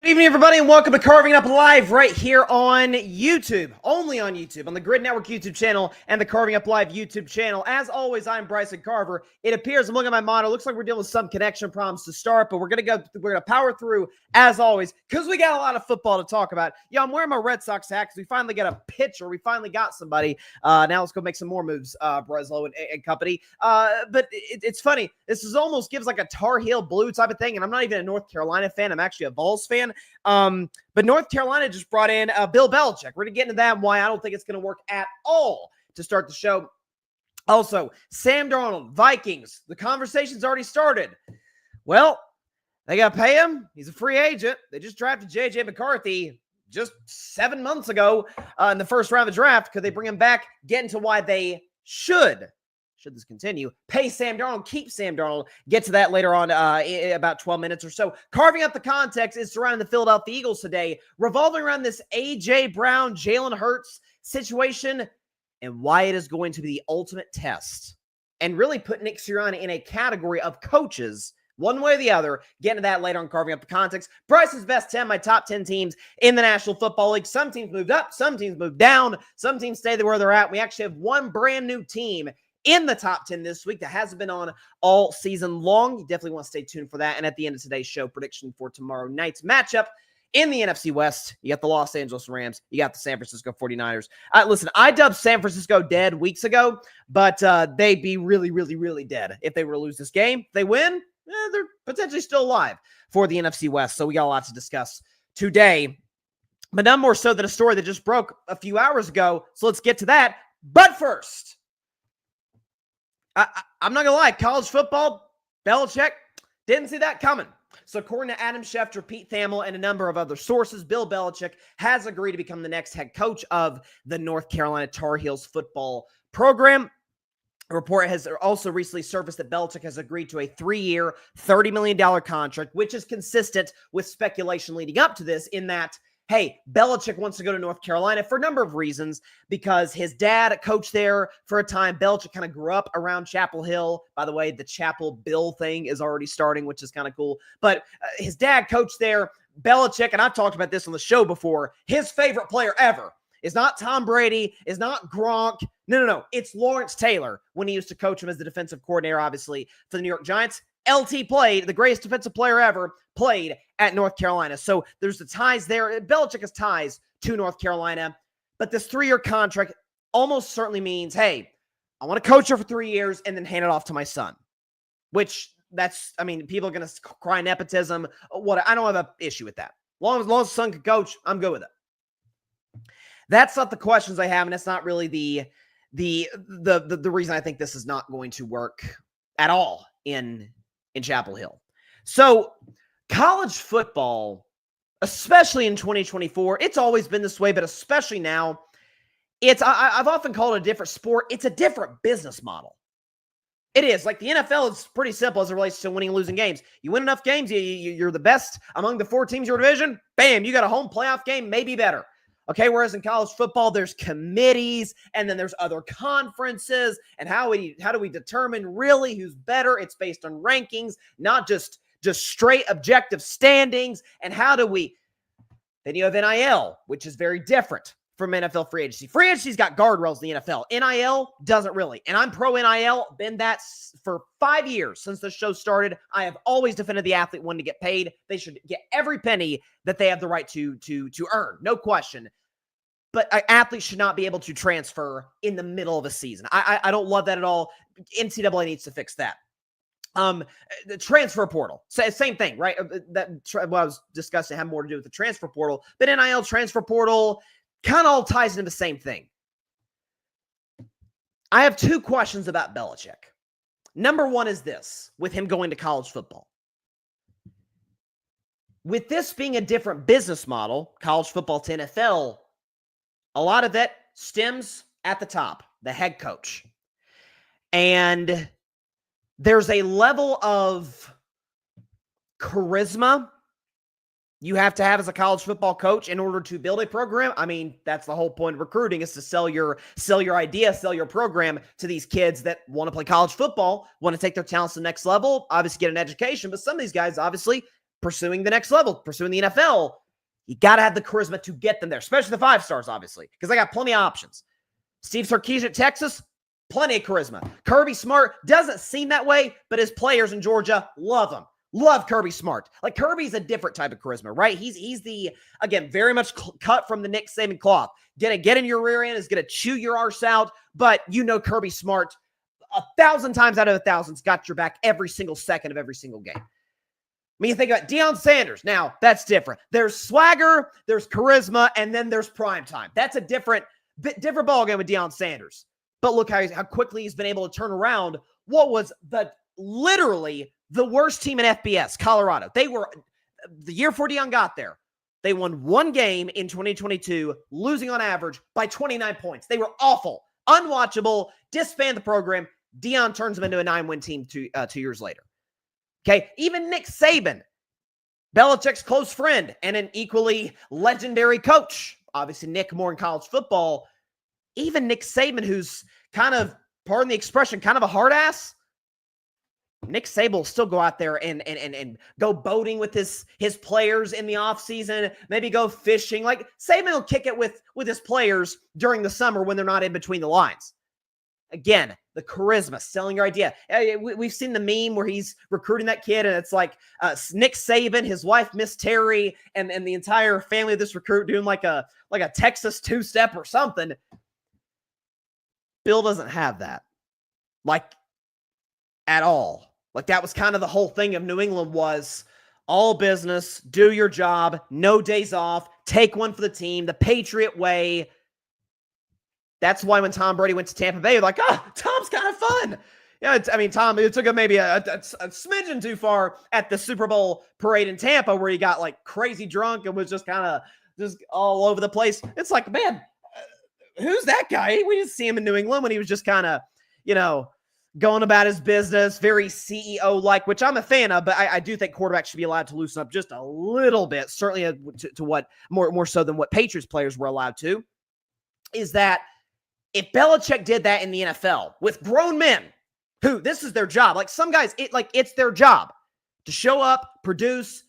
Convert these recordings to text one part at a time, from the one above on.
Good evening, everybody, and welcome to Carving Up Live right here on YouTube. Only on YouTube, on the Grid Network YouTube channel and the Carving Up Live YouTube channel. As always, I'm Bryson Carver. It appears, I'm looking at my monitor, looks like we're dealing with some connection problems to start, but we're gonna power through as always because we got a lot of football to talk about. Yeah, I'm wearing my Red Sox hat because we finally got a pitcher. We finally got somebody. Now let's go make some more moves, Breslow and company. But it's funny. This almost gives like a Tar Heel Blue type of thing, and I'm not even a North Carolina fan. I'm actually a Vols fan. But North Carolina just brought in Bill Belichick. We're going to get into that and why I don't think it's going to work at all to start the show. Also, Sam Darnold, Vikings. The conversation's already started. Well, they got to pay him. He's a free agent. They just drafted J.J. McCarthy just 7 months ago in the first round of the draft. Could they bring him back? Get into why they should this continue, pay Sam Darnold, keep Sam Darnold. Get to that later on in about 12 minutes or so. Carving up the context is surrounding the Philadelphia Eagles today, revolving around this A.J. Brown, Jalen Hurts situation and why it is going to be the ultimate test and really put Nick Sirianni in a category of coaches one way or the other. Get into that later on Carving Up the Context. Bryce's best 10, my top 10 teams in the National Football League. Some teams moved up, some teams moved down, some teams stay where they're at. We actually have one brand new team in the top 10 this week that hasn't been on all season long. You definitely want to stay tuned for that. And at the end of today's show, prediction for tomorrow night's matchup in the NFC West. You got the Los Angeles Rams. You got the San Francisco 49ers. Listen, I dubbed San Francisco dead weeks ago, but they'd be really, really, really dead if they were to lose this game. If they win, they're potentially still alive for the NFC West. So we got a lot to discuss today, but none more so than a story that just broke a few hours ago. So let's get to that. But first, I'm not going to lie, college football, Belichick, didn't see that coming. So according to Adam Schefter, Pete Thamel, and a number of other sources, Bill Belichick has agreed to become the next head coach of the North Carolina Tar Heels football program. A report has also recently surfaced that Belichick has agreed to a 3-year, $30 million contract, which is consistent with speculation leading up to this in that, hey, Belichick wants to go to North Carolina for a number of reasons, because his dad coached there for a time. Belichick kind of grew up around Chapel Hill. By the way, the Chapel Bill thing is already starting, which is kind of cool. But his dad coached there. Belichick, and I've talked about this on the show before, his favorite player ever is not Tom Brady, is not Gronk. No. It's Lawrence Taylor when he used to coach him as the defensive coordinator, obviously, for the New York Giants. LT played, the greatest defensive player ever, played at North Carolina. So there's the ties there. Belichick has ties to North Carolina. But this 3-year contract almost certainly means, hey, I want to coach her for 3 years and then hand it off to my son. Which, people are going to cry nepotism. I don't have an issue with that. As long as the son can coach, I'm good with it. That's not the questions I have, and that's not really the reason I think this is not going to work at all in Chapel Hill. So college football, especially in 2024, it's always been this way, but especially now, I've often called it a different sport. It's a different business model. It is. Like the NFL is pretty simple as it relates to winning and losing games. You win enough games, you're the best among the 4 teams in your division, bam, you got a home playoff game, maybe better. Okay, whereas in college football, there's committees, and then there's other conferences, and how do we determine really who's better? It's based on rankings, not just straight objective standings. And then you have NIL, which is very different from NFL free agency. Free agency's got guardrails in the NFL. NIL doesn't really. And I'm pro NIL, been that for 5 years since the show started. I have always defended the athlete wanting to get paid. They should get every penny that they have the right to earn. No question. But athletes should not be able to transfer in the middle of a season. I don't love that at all. NCAA needs to fix that. The transfer portal, same thing, right? What I was discussing had more to do with the transfer portal, but NIL, transfer portal, kind of all ties into the same thing. I have 2 questions about Belichick. Number one is this, with him going to college football. With this being a different business model, college football to NFL, a lot of that stems at the top, the head coach. And there's a level of charisma you have to have as a college football coach in order to build a program. I mean, that's the whole point of recruiting, is to sell your idea, sell your program to these kids that want to play college football, want to take their talents to the next level, obviously get an education. But some of these guys, obviously, pursuing the next level, pursuing the NFL, you got to have the charisma to get them there, especially the 5 stars, obviously, because they got plenty of options. Steve Sarkisian at Texas, plenty of charisma. Kirby Smart doesn't seem that way, but his players in Georgia love him. Love Kirby Smart. Like, Kirby's a different type of charisma, right? He's the, again, very much cut from the Nick Saban cloth. Gonna get in your rear end, is gonna chew your arse out, but Kirby Smart 1,000 times out of 1,000's got your back every single second of every single game. I mean, you think about Deion Sanders. Now, that's different. There's swagger, there's charisma, and then there's prime time. That's a different ballgame with Deion Sanders. But look how quickly he's been able to turn around what was literally the worst team in FBS, Colorado. They were, the year before Deion got there, they won 1 game in 2022, losing on average by 29 points. They were awful, unwatchable, disband the program. Deion turns them into a 9-win team 2 years later. Okay, even Nick Saban, Belichick's close friend and an equally legendary coach. Obviously, Nick more in college football. Even Nick Saban, who's kind of, pardon the expression, kind of a hard ass, Nick Saban will still go out there and go boating with his players in the offseason, maybe go fishing. Like, Saban will kick it with his players during the summer when they're not in between the lines. Again, the charisma, selling your idea. We've seen the meme where he's recruiting that kid, and it's like Nick Saban, his wife, Miss Terry, and the entire family of this recruit doing like a Texas 2-step or something. Bill doesn't have that. Like, at all. Like, that was kind of the whole thing of New England, was all business, do your job, no days off, take one for the team, the Patriot way. That's why when Tom Brady went to Tampa Bay, you're like, Tom's kind of fun. Yeah, Tom, it took him maybe a smidgen too far at the Super Bowl parade in Tampa, where he got like crazy drunk and was just kind of just all over the place. It's like, man, who's that guy? We didn't see him in New England when he was just kind of, going about his business, very CEO-like, which I'm a fan of, but I do think quarterbacks should be allowed to loosen up just a little bit, certainly to what more so than what Patriots players were allowed to, is that if Belichick did that in the NFL with grown men, who this is their job, like some guys, it's their job to show up, produce,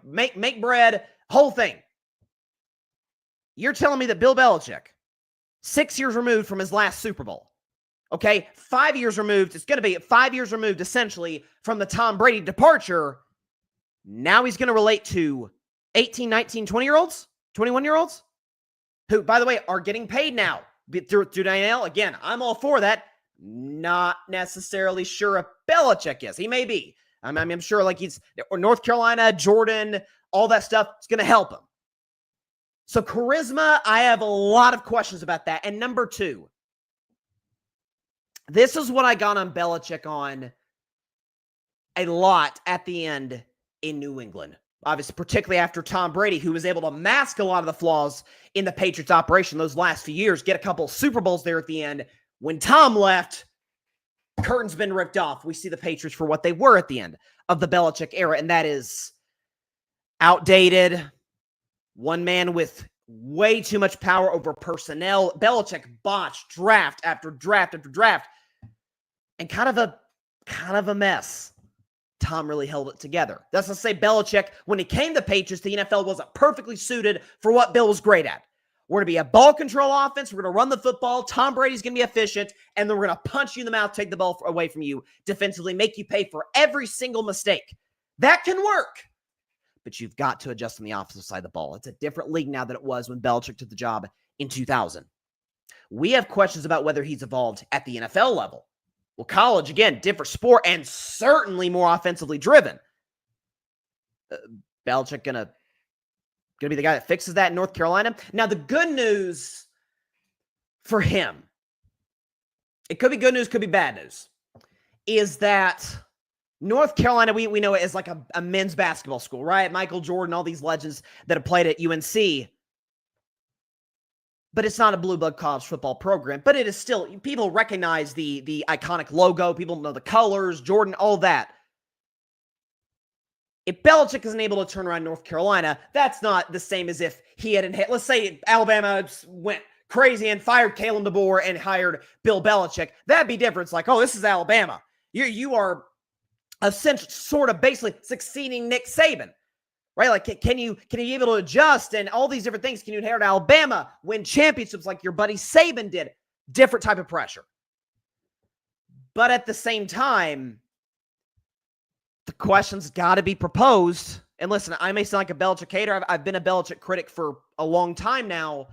make bread, whole thing. You're telling me that Bill Belichick, 6 years removed from his last Super Bowl, okay, 5 years removed, it's going to be 5 years removed essentially from the Tom Brady departure. Now he's going to relate to 18, 19, 20-year-olds, 21-year-olds, who, by the way, are getting paid now through NIL. Again, I'm all for that. Not necessarily sure if Belichick is. He may be. I'm sure like he's North Carolina, Jordan, all that stuff is going to help him. So charisma, I have a lot of questions about that. And number 2, this is what I got on Belichick on a lot at the end in New England. Obviously, particularly after Tom Brady, who was able to mask a lot of the flaws in the Patriots operation those last few years, get a couple Super Bowls there at the end. When Tom left, curtain's been ripped off. We see the Patriots for what they were at the end of the Belichick era, and that is outdated, one man with way too much power over personnel. Belichick botched draft after draft after draft, and kind of a mess. Tom really held it together. That's to say Belichick, when he came to Patriots, the NFL wasn't perfectly suited for what Bill was great at. We're going to be a ball control offense. We're going to run the football. Tom Brady's going to be efficient, and then we're going to punch you in the mouth, take the ball away from you defensively, make you pay for every single mistake. That can work, but you've got to adjust on the offensive side of the ball. It's a different league now than it was when Belichick took the job in 2000. We have questions about whether he's evolved at the NFL level. Well, college, again, different sport and certainly more offensively driven. Belichick gonna be the guy that fixes that in North Carolina. Now, the good news for him, it could be good news, could be bad news, is that North Carolina, we know it as like a men's basketball school, right? Michael Jordan, all these legends that have played at UNC. But it's not a blue blood college football program. But it is still, people recognize the iconic logo. People know the colors, Jordan, all that. If Belichick isn't able to turn around North Carolina, that's not the same as if he had, let's say Alabama went crazy and fired Kalen DeBoer and hired Bill Belichick. That'd be different. It's like, oh, this is Alabama. You are essentially sort of basically succeeding Nick Saban. right? Like, can you be able to adjust and all these different things? Can you inherit Alabama, win championships like your buddy Saban did? Different type of pressure. But at the same time, the question's got to be proposed. And listen, I may sound like a Belichick hater. I've been a Belichick critic for a long time now.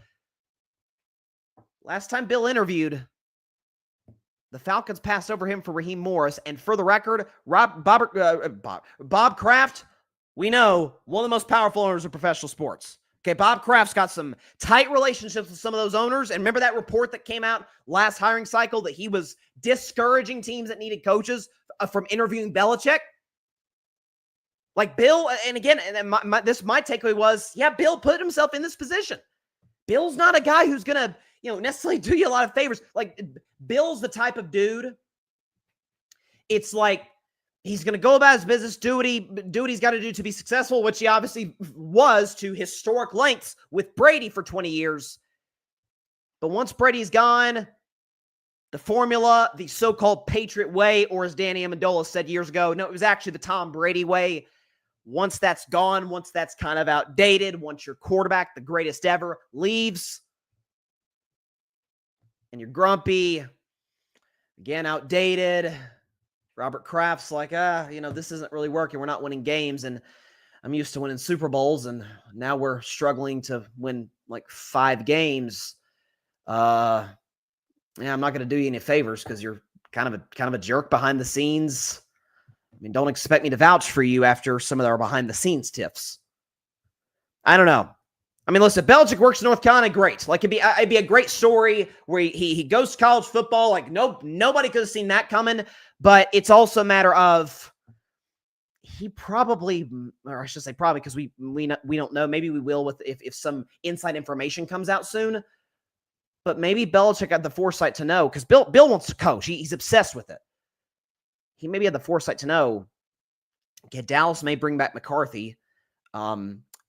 Last time Bill interviewed, the Falcons passed over him for Raheem Morris. And for the record, Bob Kraft, we know, one of the most powerful owners of professional sports. Okay, Bob Kraft's got some tight relationships with some of those owners. And remember that report that came out last hiring cycle that he was discouraging teams that needed coaches from interviewing Belichick? Like Bill, and again, my takeaway was, yeah, Bill put himself in this position. Bill's not a guy who's going to, necessarily do you a lot of favors. Like, Bill's the type of dude, it's like, he's going to go about his business, do what he's got to do to be successful, which he obviously was to historic lengths with Brady for 20 years. But once Brady's gone, the formula, the so-called Patriot way, or as Danny Amendola said years ago, no, it was actually the Tom Brady way. Once that's gone, once that's kind of outdated, once your quarterback, the greatest ever, leaves, and you're grumpy, again, outdated, Robert Kraft's like, this isn't really working. We're not winning games, and I'm used to winning Super Bowls, and now we're struggling to win like 5 games. I'm not going to do you any favors because you're kind of a jerk behind the scenes. I mean, don't expect me to vouch for you after some of our behind the scenes tiffs. I don't know. I mean, listen, Belichick works in North Carolina, great. Like, it'd be a great story where he goes to college football. Like, nobody could have seen that coming. But it's also a matter of he probably, or I should say probably, because we don't know. Maybe we will if some inside information comes out soon. But maybe Belichick had the foresight to know, because Bill wants to coach. He's obsessed with it. He maybe had the foresight to know, okay, Dallas may bring back McCarthy.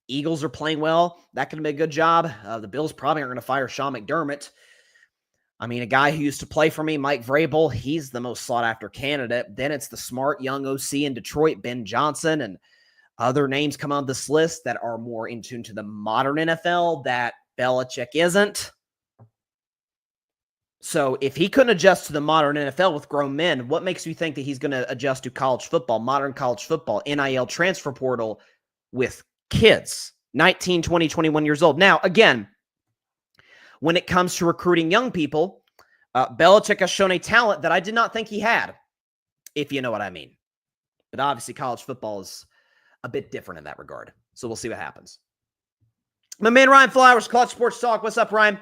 Eagles are playing well. That could be a good job. The Bills probably aren't going to fire Sean McDermott. I mean, a guy who used to play for me, Mike Vrabel, he's the most sought-after candidate. Then it's the smart young OC in Detroit, Ben Johnson, and other names come on this list that are more in tune to the modern NFL that Belichick isn't. So if he couldn't adjust to the modern NFL with grown men, what makes you think that he's going to adjust to college football, modern college football, NIL transfer portal with kids, 19, 20, 21 years old? Now, again, when it comes to recruiting young people, Belichick has shown a talent that I did not think he had, if you know what I mean. But obviously, college football is a bit different in that regard. So we'll see what happens. My man, Ryan Flowers, Clutch Sports Talk. What's up, Ryan?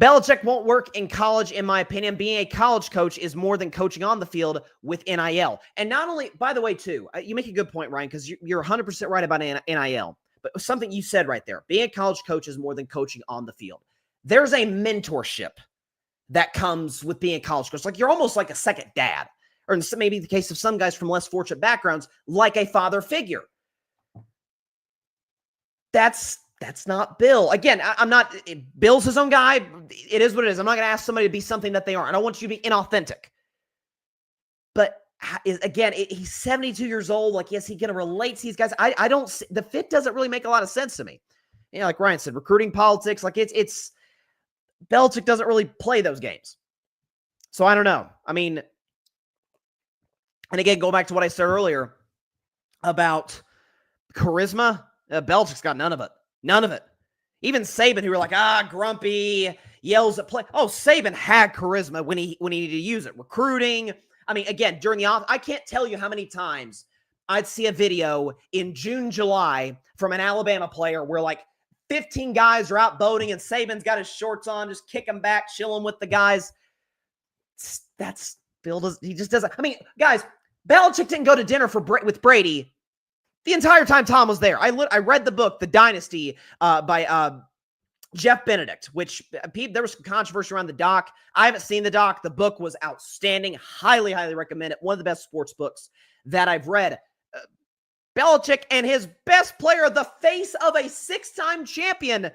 Belichick won't work in college, in my opinion. Being a college coach is more than coaching on the field with NIL. And not only, by the way, too, you make a good point, Ryan, because you're 100% right about NIL. But something you said right there, being a college coach is more than coaching on the field. There's a mentorship that comes with being a college coach. Like, you're almost like a second dad. Or in maybe the case of some guys from less fortunate backgrounds, like a father figure. That's not Bill. Again, I'm not, Bill's his own guy. It is what it is. I'm not going to ask somebody to be something that they aren't. I don't want you to be inauthentic. But again, he's 72 years old. Like, yes, he going to relate to these guys. I don't, the fit doesn't really make a lot of sense to me. Like Ryan said, recruiting politics, like it's Belichick doesn't really play those games. So I don't know. I mean, and again, go back to what I said earlier about charisma. Belichick's got none of it. None of it. Even Saban, who were like, grumpy, yells at play. Oh, Saban had charisma when he needed to use it. Recruiting. I mean, again, during the off, I can't tell you how many times I'd see a video in June, July from an Alabama player where like 15 guys are out boating and Saban's got his shorts on, just kicking back, chilling with the guys. That's Bill. He just doesn't. I mean, guys, Belichick didn't go to dinner with Brady the entire time Tom was there. I read the book, The Dynasty, by Jeff Benedict, which there was some controversy around the doc. I haven't seen the doc. The book was outstanding. Highly, highly recommend it. One of the best sports books that I've read. Belichick and his best player, the face of a 6-time champion.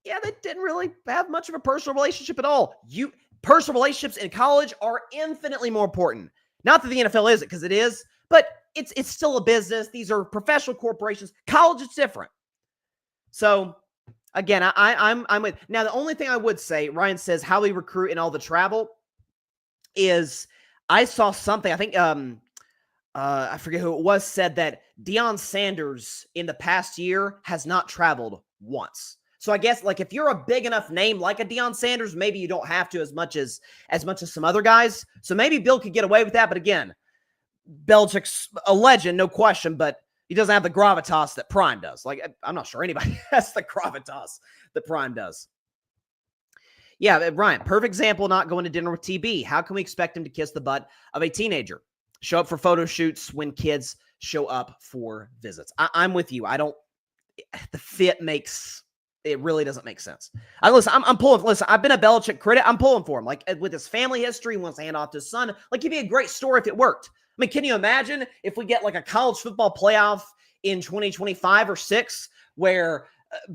Yeah, they didn't really have much of a personal relationship at all. Personal relationships in college are infinitely more important. Not that the NFL isn't, because it is, but it's still a business. These are professional corporations. College is different. So again, I'm with. Now, the only thing I would say, Ryan says, how we recruit and all the travel is, I saw something, I think I forget who it was, said that Deion Sanders in the past year has not traveled once. So I guess, like, if you're a big enough name like a Deion Sanders, maybe you don't have to as much as some other guys. So maybe Bill could get away with that. But again, Belichick's a legend, no question, but he doesn't have the gravitas that Prime does. Like, I'm not sure anybody has the gravitas that Prime does. Yeah, Ryan, perfect example, not going to dinner with TB. How can we expect him to kiss the butt of a teenager? Show up for photo shoots when kids show up for visits. I'm with you. The fit makes, it really doesn't make sense. I'm pulling. Listen, I've been a Belichick critic. I'm pulling for him. Like, with his family history, he wants to hand off to his son. Like, it'd be a great story if it worked. I mean, can you imagine if we get like a college football playoff in 2025 or 6 where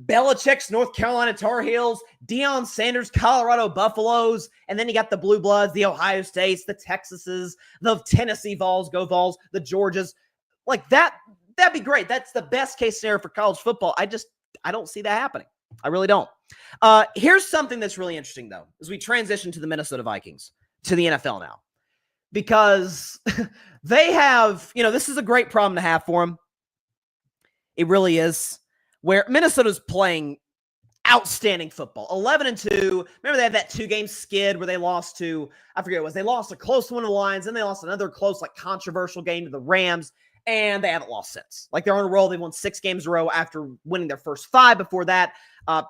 Belichick's North Carolina Tar Heels, Deion Sanders, Colorado Buffaloes, and then you got the Blue Bloods, the Ohio States, the Texases, the Tennessee Vols, go Vols, the Georgias. Like, that'd be great. That's the best case scenario for college football. I don't see that happening. I really don't. Here's something that's really interesting, though, as we transition to the Minnesota Vikings, to the NFL now. Because they have, this is a great problem to have for them. It really is. Where Minnesota's playing outstanding football. 11-2. Remember, they had that 2-game skid where they lost to, I forget what it was. They lost a close one to the Lions, then they lost another close, like, controversial game to the Rams, and they haven't lost since. Like, they're on a roll. They won 6 games in a row after winning their first 5 before that,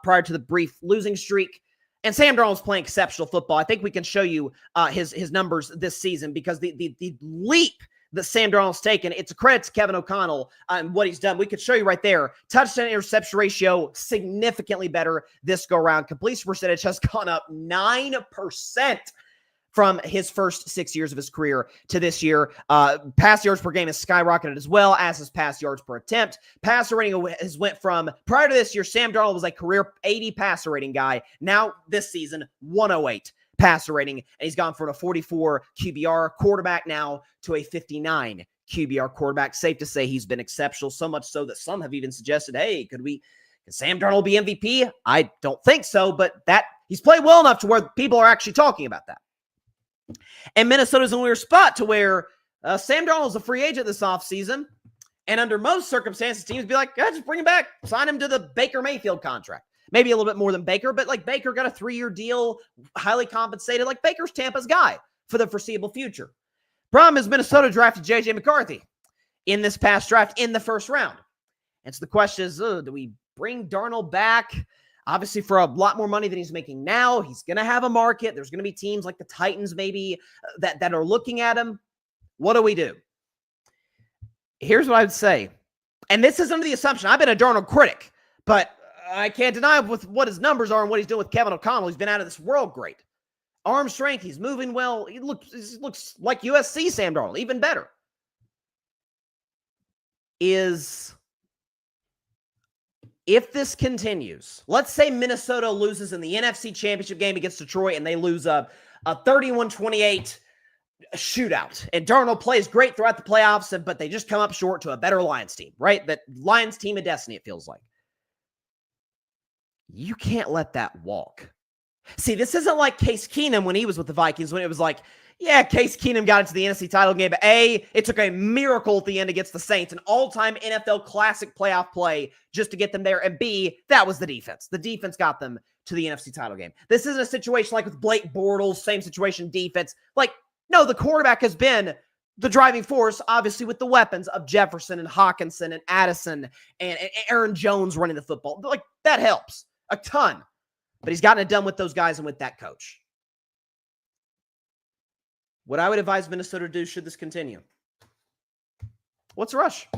prior to the brief losing streak. And Sam Darnold was playing exceptional football. I think we can show you his numbers this season, because the leap that Sam Darnold's taken, it's a credit to Kevin O'Connell and what he's done. We could show you right there. Touchdown interception ratio significantly better this go around. Completion percentage has gone up 9% from his first 6 years of his career to this year. Pass yards per game has skyrocketed as well, as his pass yards per attempt. Passer rating has went from, prior to this year, Sam Darnold was a career 80 passer rating guy. Now this season, 108 passer rating, and he's gone from a 44 QBR quarterback now to a 59 QBR quarterback. Safe to say he's been exceptional, so much so that some have even suggested, hey, could Sam Darnold be MVP? I don't think so, but he's played well enough to where people are actually talking about that. And Minnesota's in a weird spot to where Sam Darnold's a free agent this offseason, and under most circumstances, teams would be like, just bring him back, sign him to the Baker Mayfield contract. Maybe a little bit more than Baker, but like Baker got a 3-year deal, highly compensated. Like, Baker's Tampa's guy for the foreseeable future. Problem is, Minnesota drafted J.J. McCarthy in this past draft in the first round. And so the question is, do we bring Darnold back? Obviously, for a lot more money than he's making now. He's going to have a market. There's going to be teams like the Titans maybe that are looking at him. What do we do? Here's what I would say. And this is under the assumption, I've been a Darnold critic, but I can't deny with what his numbers are and what he's doing with Kevin O'Connell. He's been out of this world great. Arm strength, he's moving well. He looks like USC Sam Darnold, even better. If this continues, let's say Minnesota loses in the NFC Championship game against Detroit and they lose a 31-28 shootout, and Darnold plays great throughout the playoffs, but they just come up short to a better Lions team, right? That Lions team of destiny, it feels like. You can't let that walk. See, this isn't like Case Keenum when he was with the Vikings, when it was like, yeah, Case Keenum got into the NFC title game, but A, it took a miracle at the end against the Saints, an all-time NFL classic playoff play just to get them there, and B, that was the defense. The defense got them to the NFC title game. This isn't a situation like with Blake Bortles, same situation, defense. Like, no, the quarterback has been the driving force, obviously, with the weapons of Jefferson and Hawkinson and Addison and Aaron Jones running the football. Like, that helps a ton. But he's gotten it done with those guys and with that coach. What I would advise Minnesota to do should this continue. What's the rush?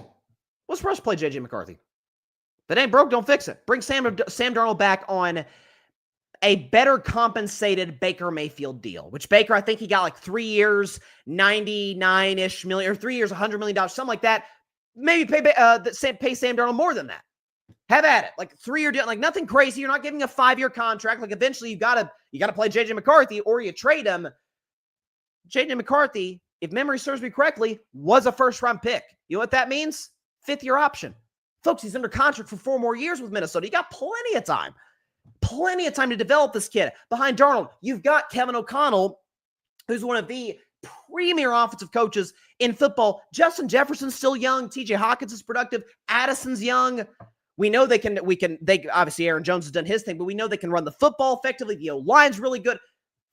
What's the rush play J.J. McCarthy? If it ain't broke, don't fix it. Bring Sam Darnold back on a better compensated Baker Mayfield deal, which Baker, I think he got like 3 years, 99-ish million, or 3 years, $100 million, something like that. Maybe pay Sam Darnold more than that. Have at it. Like 3-year deal, like nothing crazy. You're not giving a 5-year contract. Like eventually you gotta play JJ McCarthy or you trade him. JJ McCarthy if memory serves me correctly, was a first-round pick. You know what that means? Fifth-year option. Folks, he's under contract for 4 more years with Minnesota. You got plenty of time. Plenty of time to develop this kid. Behind Darnold, you've got Kevin O'Connell, who's one of the premier offensive coaches in football. Justin Jefferson's still young. TJ Hawkins is productive. Addison's young. We know they obviously Aaron Jones has done his thing, but we know they can run the football effectively. The O-line's really good.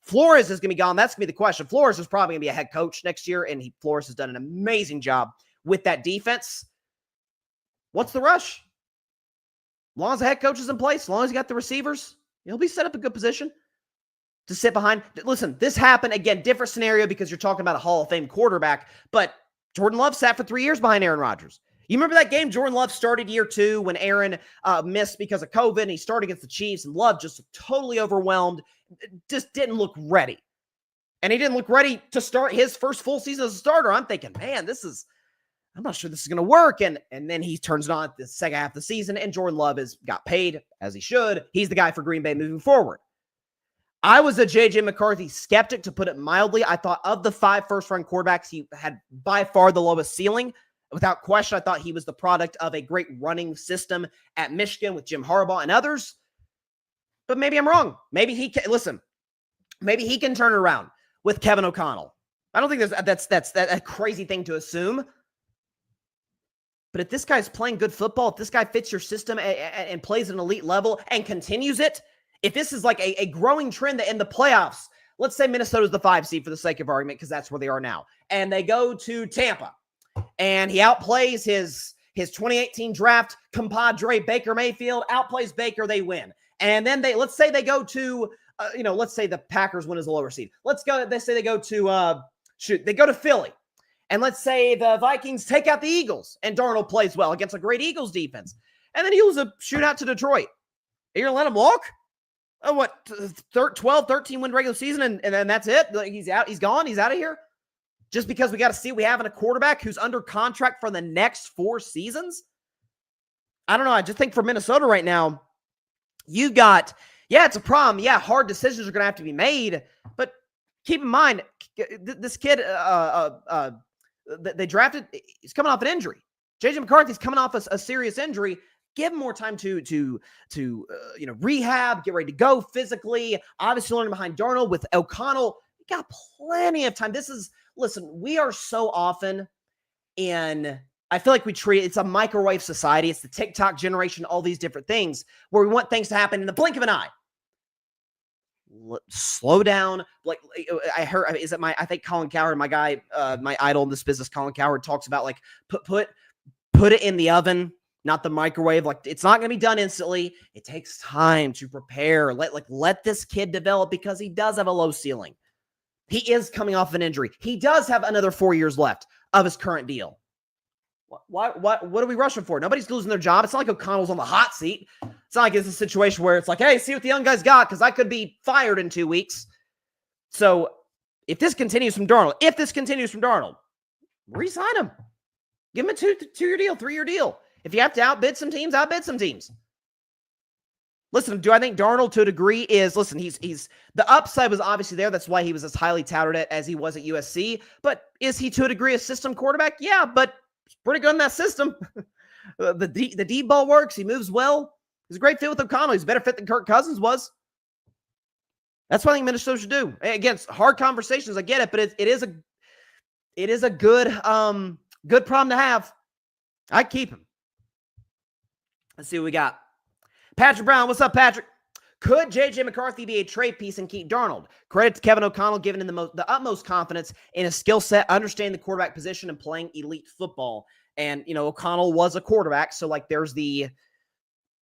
Flores is going to be gone. That's going to be the question. Flores is probably going to be a head coach next year, and Flores has done an amazing job with that defense. What's the rush? As long as the head coach is in place, as long as you got the receivers, he'll be set up in a good position to sit behind. Listen, this happened, again, different scenario because you're talking about a Hall of Fame quarterback, but Jordan Love sat for 3 years behind Aaron Rodgers. You remember that game Jordan Love started year 2 when Aaron missed because of COVID, and he started against the Chiefs, and Love just totally overwhelmed, just didn't look ready. And he didn't look ready to start his first full season as a starter. I'm thinking, man, I'm not sure this is going to work. And then he turns it on at the second half of the season, and Jordan Love got paid, as he should. He's the guy for Green Bay moving forward. I was a J.J. McCarthy skeptic, to put it mildly. I thought of the 5 first-round quarterbacks, he had by far the lowest ceiling. Without question, I thought he was the product of a great running system at Michigan with Jim Harbaugh and others. But maybe I'm wrong. Maybe he can turn it around with Kevin O'Connell. I don't think that's a crazy thing to assume. But if this guy's playing good football, if this guy fits your system and plays at an elite level and continues it, if this is like a growing trend that in the playoffs, let's say Minnesota's the 5 seed for the sake of argument, because that's where they are now, and they go to Tampa, and he outplays his 2018 draft compadre Baker Mayfield, outplays Baker, they win. And then let's say they go to, let's say the Packers win as a lower seed. They go to Philly. And let's say the Vikings take out the Eagles and Darnold plays well against a great Eagles defense. And then he loses a shootout to Detroit. Are you going to let him walk? 12, 13 win regular season and then that's it? He's out. He's gone. He's out of here? Just because we got to see what we have in a quarterback who's under contract for the next 4 seasons? I don't know. I just think for Minnesota right now, you've got, it's a problem. Yeah, hard decisions are going to have to be made. But keep in mind, this kid, they drafted, he's coming off an injury. J.J. McCarthy's coming off a serious injury. Give him more time to rehab, get ready to go physically. Obviously learning behind Darnold with O'Connell. We got plenty of time. Listen, we are so often I feel like it's a microwave society. It's the TikTok generation, all these different things where we want things to happen in the blink of an eye. Slow down. Like I heard, I think Colin Cowherd, my guy, my idol in this business, Colin Cowherd, talks about like put it in the oven, not the microwave. Like it's not going to be done instantly. It takes time to prepare. Let this kid develop because he does have a low ceiling. He is coming off an injury. He does have another 4 years left of his current deal. What are we rushing for? Nobody's losing their job. It's not like O'Connell's on the hot seat. It's not like it's a situation where it's like, hey, see what the young guy's got because I could be fired in 2 weeks. So if this continues from Darnold, re-sign him. Give him a 2-year deal, 3-year deal. If you have to outbid some teams, outbid some teams. Listen, do I think Darnold to a degree is, he's the upside was obviously there. That's why he was as highly touted as he was at USC. But is he to a degree a system quarterback? Yeah, but he's pretty good in that system. The deep ball works. He moves well. He's a great fit with O'Connell. He's a better fit than Kirk Cousins was. That's what I think Minnesota should do. Again, hard conversations. I get it, but it is a good problem to have. I'd keep him. Let's see what we got. Patrick Brown, what's up, Patrick? Could J.J. McCarthy be a trade piece and keep Darnold? Credit to Kevin O'Connell, giving him the utmost confidence in his skill set, understanding the quarterback position, and playing elite football. And, O'Connell was a quarterback, so, there's the,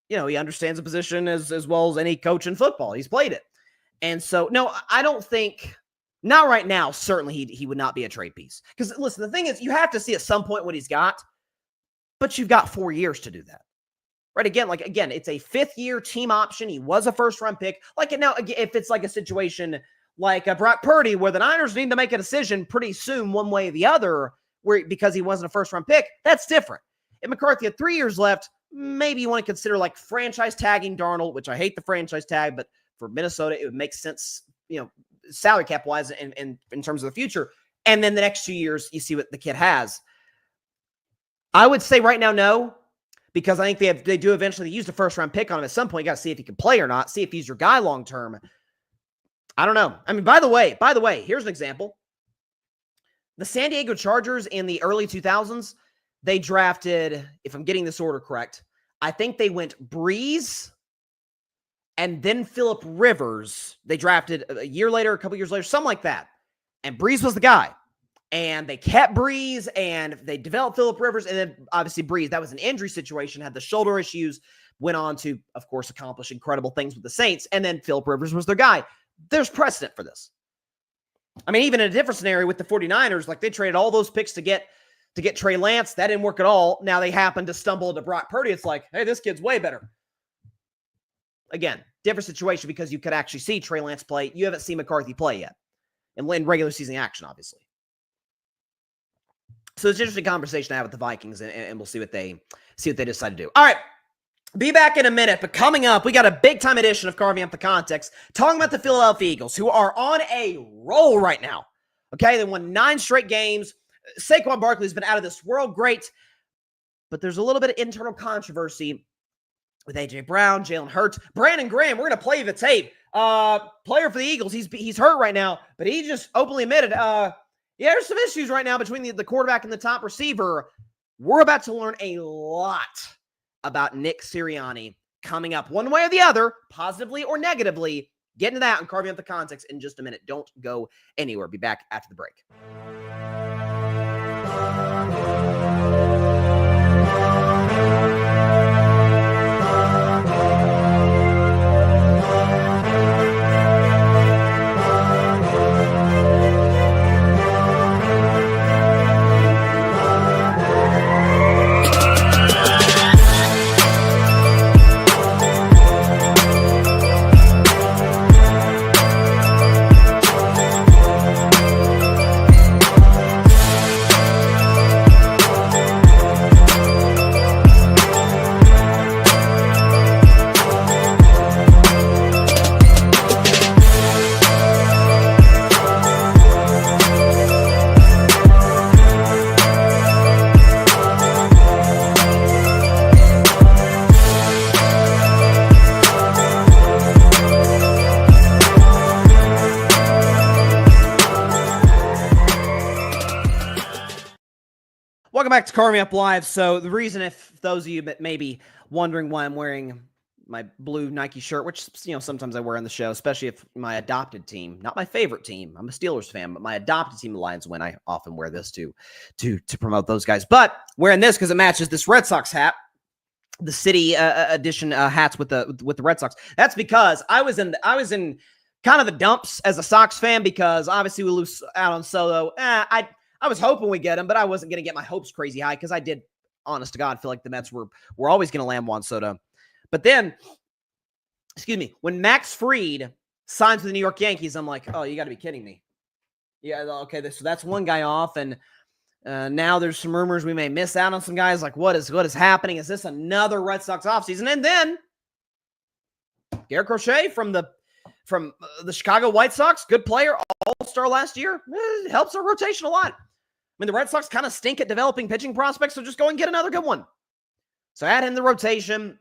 he understands the position as well as any coach in football. He's played it. And so, no, I don't think, not right now, certainly he would not be a trade piece. Because, listen, the thing is, you have to see at some point what he's got, but you've got 4 years to do that. Right? Again, it's a 5th-year team option. He was a first-round pick. Now, if it's like a situation like Brock Purdy, where the Niners need to make a decision pretty soon, one way or the other, because he wasn't a first-round pick, that's different. If McCarthy had 3 years left, maybe you want to consider franchise tagging Darnold, which I hate the franchise tag, but for Minnesota, it would make sense, salary cap-wise and in terms of the future. And then the next 2 years, you see what the kid has. I would say right now, no, because I think they do eventually use the first-round pick on him at some point. You got to see if he can play or not, see if he's your guy long-term. I don't know. I mean, by the way, here's an example. The San Diego Chargers in the early 2000s, they drafted, if I'm getting this order correct, I think they went Breeze and then Phillip Rivers. They drafted a year later, a couple years later, something like that. And Breeze was the guy. And they kept Breeze, and they developed Phillip Rivers, and then obviously Breeze, that was an injury situation, had the shoulder issues, went on to, of course, accomplish incredible things with the Saints, and then Phillip Rivers was their guy. There's precedent for this. I mean, even in a different scenario with the 49ers, like they traded all those picks to get Trey Lance. That didn't work at all. Now they happen to stumble into Brock Purdy. It's like, hey, this kid's way better. Again, different situation because you could actually see Trey Lance play. You haven't seen McCarthy play yet in regular season action, obviously. So it's an interesting conversation to have with the Vikings, and we'll see what they decide to do. All right, be back in a minute, but coming up, we got a big-time edition of Carving Up the Context, talking about the Philadelphia Eagles, who are on a roll right now. Okay, they won 9 straight games. Saquon Barkley's been out of this world, great, but there's a little bit of internal controversy with A.J. Brown, Jalen Hurts, Brandon Graham. We're going to play the tape. Player for the Eagles, he's hurt right now, but he just openly admitted, there's some issues right now between the quarterback and the top receiver. We're about to learn a lot about Nick Sirianni coming up one way or the other, positively or negatively. Get into that and carving up the context in just a minute. Don't go anywhere. Be back after the break. Welcome back to Carving Up Live. So the reason, if those of you that may be wondering why I'm wearing my blue Nike shirt, which, sometimes I wear on the show, especially if my adopted team, not my favorite team, I'm a Steelers fan, but my adopted team, the Lions, win, I often wear this to promote those guys. But wearing this because it matches this Red Sox hat, the city edition hats with the Red Sox. That's because I was in kind of the dumps as a Sox fan because obviously we lose out on Soto. I was hoping we get him, but I wasn't going to get my hopes crazy high because I did, honest to God, feel like the Mets were always going to land Juan Soto. But then, when Max Fried signs with the New York Yankees, I'm like, oh, you got to be kidding me. Yeah, okay, so that's one guy off, and now there's some rumors we may miss out on some guys. Like, what is happening? Is this another Red Sox offseason? And then Garrett Crochet from the Chicago White Sox, good player, all-star last year, helps our rotation a lot. I mean, the Red Sox kind of stink at developing pitching prospects, so just go and get another good one. So add him in the rotation.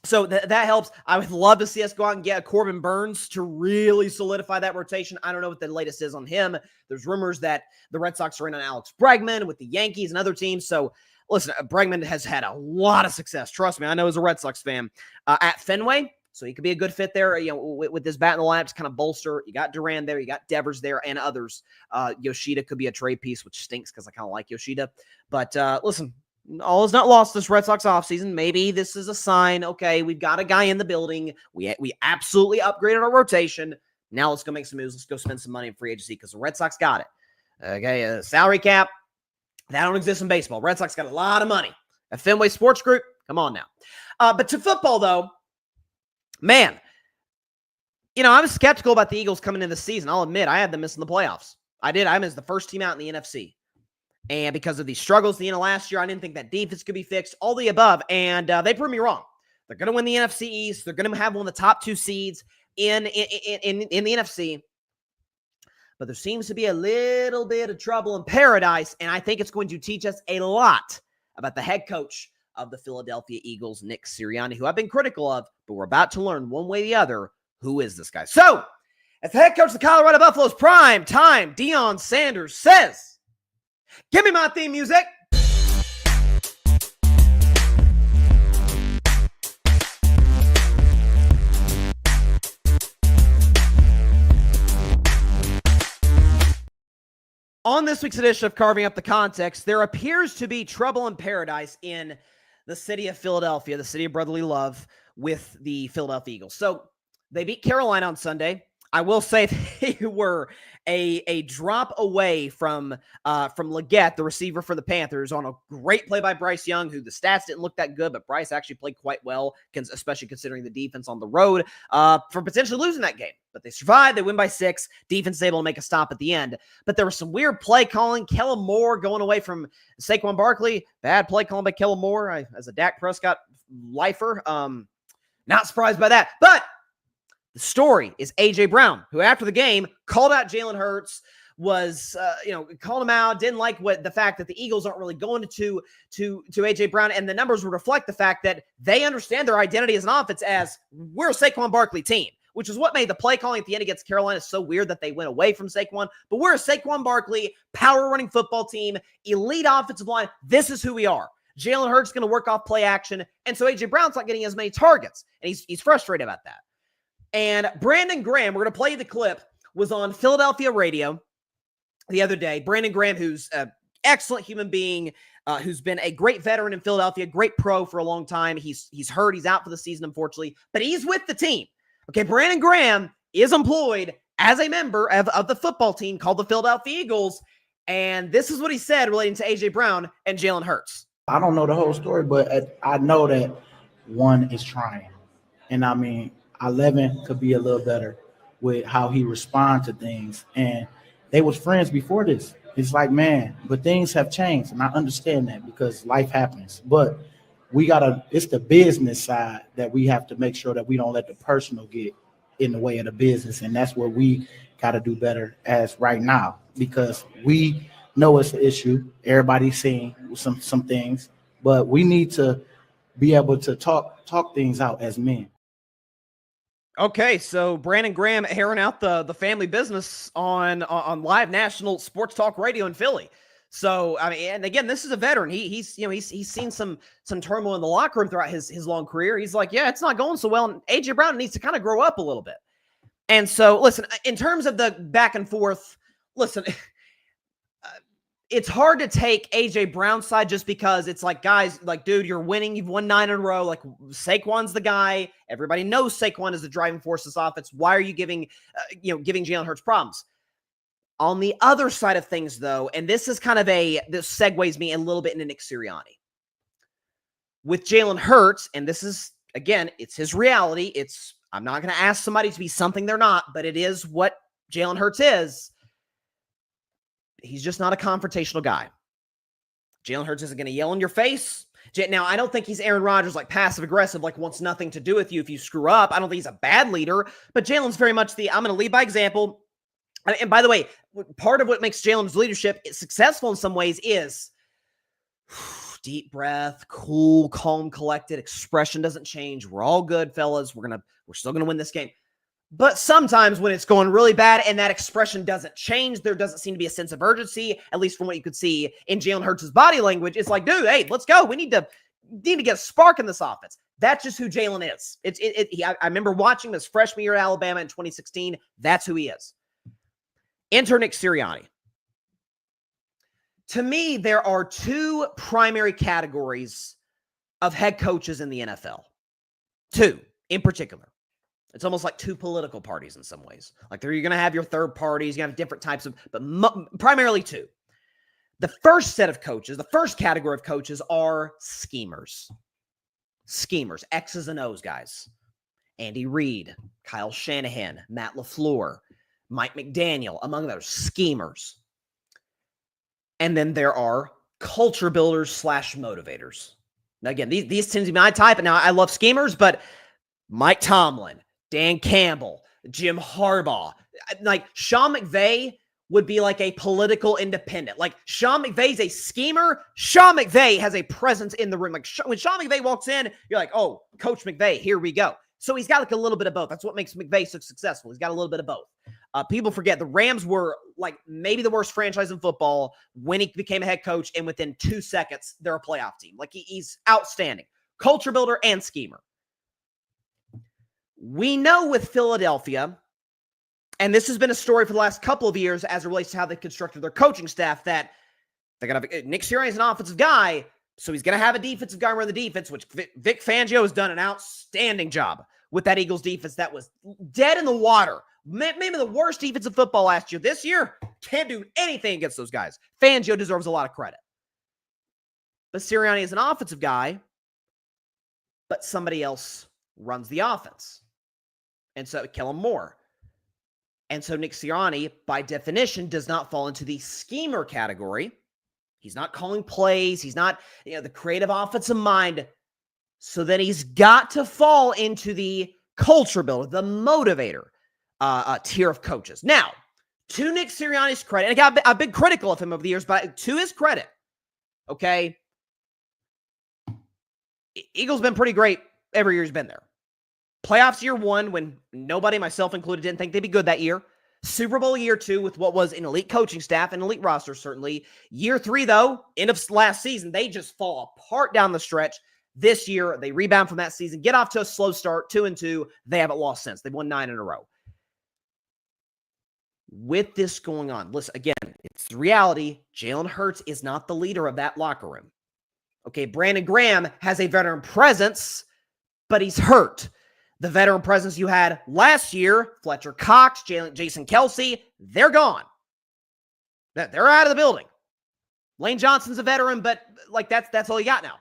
So that helps. I would love to see us go out and get a Corbin Burns to really solidify that rotation. I don't know what the latest is on him. There's rumors that the Red Sox are in on Alex Bregman with the Yankees and other teams. So listen, Bregman has had a lot of success. Trust me, I know as a Red Sox fan at Fenway. So he could be a good fit there, with this bat in the lineup to kind of bolster. You got Duran there, you got Devers there, and others. Yoshida could be a trade piece, which stinks because I kind of like Yoshida. But listen, all is not lost this Red Sox offseason. Maybe this is a sign. Okay, we've got a guy in the building. We absolutely upgraded our rotation. Now let's go make some moves. Let's go spend some money in free agency because the Red Sox got it. Okay, salary cap, that don't exist in baseball. Red Sox got a lot of money. At Fenway Sports Group, come on now. But to football, though, man, I was skeptical about the Eagles coming into the season. I'll admit, I had them missing the playoffs. I did. I was the first team out in the NFC. And because of these struggles at the end of last year, I didn't think that defense could be fixed, all the above. And they proved me wrong. They're going to win the NFC East. They're going to have one of the top 2 seeds in the NFC. but there seems to be a little bit of trouble in paradise, and I think it's going to teach us a lot about the head coach of the Philadelphia Eagles, Nick Sirianni, who I've been critical of, but we're about to learn one way or the other, who is this guy? So, as the head coach of the Colorado Buffaloes, prime time, Deion Sanders says, give me my theme music. On this week's edition of Carving Up the Context, there appears to be trouble in paradise in the city of Philadelphia, the city of brotherly love, with the Philadelphia Eagles. So they beat Carolina on Sunday. I will say they were a drop away from Leggett, the receiver for the Panthers, on a great play by Bryce Young, who the stats didn't look that good, but Bryce actually played quite well, especially considering the defense on the road, for potentially losing that game. But they survived. They win by 6. Defense is able to make a stop at the end. But there was some weird play calling. Kellen Moore going away from Saquon Barkley. Bad play calling by Kellen Moore as a Dak Prescott lifer. Not surprised by that. But the story is A.J. Brown, who after the game called out Jalen Hurts, was, called him out, didn't like the fact that the Eagles aren't really going to A.J. Brown, and the numbers would reflect the fact that they understand their identity as an offense as we're a Saquon Barkley team, which is what made the play calling at the end against Carolina so weird that they went away from Saquon. But we're a Saquon Barkley, power-running football team, elite offensive line. This is who we are. Jalen Hurts is going to work off play action, and so A.J. Brown's not getting as many targets, and he's frustrated about that. And Brandon Graham, we're going to play the clip, was on Philadelphia radio the other day. Brandon Graham, who's an excellent human being, who's been a great veteran in Philadelphia, great pro for a long time. He's hurt. He's out for the season, unfortunately, but he's with the team. Okay, Brandon Graham is employed as a member of the football team called the Philadelphia Eagles, and this is what he said relating to A.J. Brown and Jalen Hurts. I don't know the whole story, but I know that one is trying. And I mean, 11 could be a little better with how he responds to things. And they was friends before this. It's like, man, but things have changed. And I understand that because life happens. But it's the business side that we have to make sure that we don't let the personal get in the way of the business. And that's where we got to do better as right now, because we know it's an issue. Everybody's seeing some things, but we need to be able to talk things out as men. Okay, so Brandon Graham airing out the family business on live national sports talk radio in Philly. So I mean, and again, this is a veteran. He's seen some turmoil in the locker room throughout his long career. He's like, yeah, it's not going so well, and AJ Brown needs to kind of grow up a little bit. And so, listen, in terms of the back and forth, listen. It's hard to take A.J. Brown's side just because it's like, guys, like, dude, you're winning. You've won 9 in a row. Like, Saquon's the guy. Everybody knows Saquon is the driving force of this offense. Why are you giving Jalen Hurts problems? On the other side of things, though, and this is kind of this segues me a little bit into Nick Sirianni. With Jalen Hurts, and this is, again, it's his reality. I'm not going to ask somebody to be something they're not, but it is what Jalen Hurts is. He's just not a confrontational guy. Jalen Hurts isn't going to yell in your face. Now, I don't think he's Aaron Rodgers, like passive-aggressive, like wants nothing to do with you if you screw up. I don't think he's a bad leader, but Jalen's very much I'm going to lead by example. And by the way, part of what makes Jalen's leadership successful in some ways is deep breath, cool, calm, collected. Expression doesn't change. We're all good, fellas. We're still going to win this game. But sometimes when it's going really bad and that expression doesn't change, there doesn't seem to be a sense of urgency, at least from what you could see in Jalen Hurts' body language. It's like, dude, hey, let's go. We need to get a spark in this offense. That's just who Jalen is. I remember watching his freshman year at Alabama in 2016. That's who he is. Enter Nick Sirianni. To me, there are 2 primary categories of head coaches in the NFL. 2 in particular. It's almost like 2 political parties in some ways. Like you're going to have your third parties, you have different types of, but primarily 2. The first set of coaches, the first category of coaches are schemers. Schemers, X's and O's guys. Andy Reid, Kyle Shanahan, Matt LaFleur, Mike McDaniel, among others, schemers. And then there are culture builders / motivators. Now, again, these tend to be my type, and now I love schemers, but Mike Tomlin, Dan Campbell, Jim Harbaugh, like Sean McVay would be like a political independent. Like Sean McVay's a schemer. Sean McVay has a presence in the room. Like when Sean McVay walks in, you're like, oh, Coach McVay, here we go. So he's got like a little bit of both. That's what makes McVay so successful. He's got a little bit of both. People forget the Rams were like maybe the worst franchise in football when he became a head coach, and within 2 seconds, they're a playoff team. Like he's outstanding. Culture builder and schemer. We know with Philadelphia, and this has been a story for the last couple of years as it relates to how they constructed their coaching staff, that they're going to have Nick Sirianni is an offensive guy, so he's going to have a defensive guy run the defense, which Vic Fangio has done an outstanding job with that Eagles defense that was dead in the water. Maybe the worst defense of football last year. This year, can't do anything against those guys. Fangio deserves a lot of credit. But Sirianni is an offensive guy, but somebody else runs the offense. And so Kellen Moore. And so Nick Sirianni, by definition, does not fall into the schemer category. He's not calling plays. He's not, the creative offensive mind. So then he's got to fall into the culture builder, the motivator tier of coaches. Now, to Nick Sirianni's credit, and I've been critical of him over the years, but to his credit, okay, Eagles been pretty great every year he's been there. Playoffs year 1, when nobody, myself included, didn't think they'd be good that year. Super Bowl year 2 with what was an elite coaching staff and elite roster, certainly. Year 3, though, end of last season, they just fall apart down the stretch. This year, they rebound from that season, get off to a slow start, 2-2. They haven't lost since. They've won 9 in a row. With this going on, listen, again, it's the reality. Jalen Hurts is not the leader of that locker room. Okay, Brandon Graham has a veteran presence, but he's hurt. The veteran presence you had last year, Fletcher Cox, Jason Kelce, they're gone. They're out of the building. Lane Johnson's a veteran, but like that's all you got now.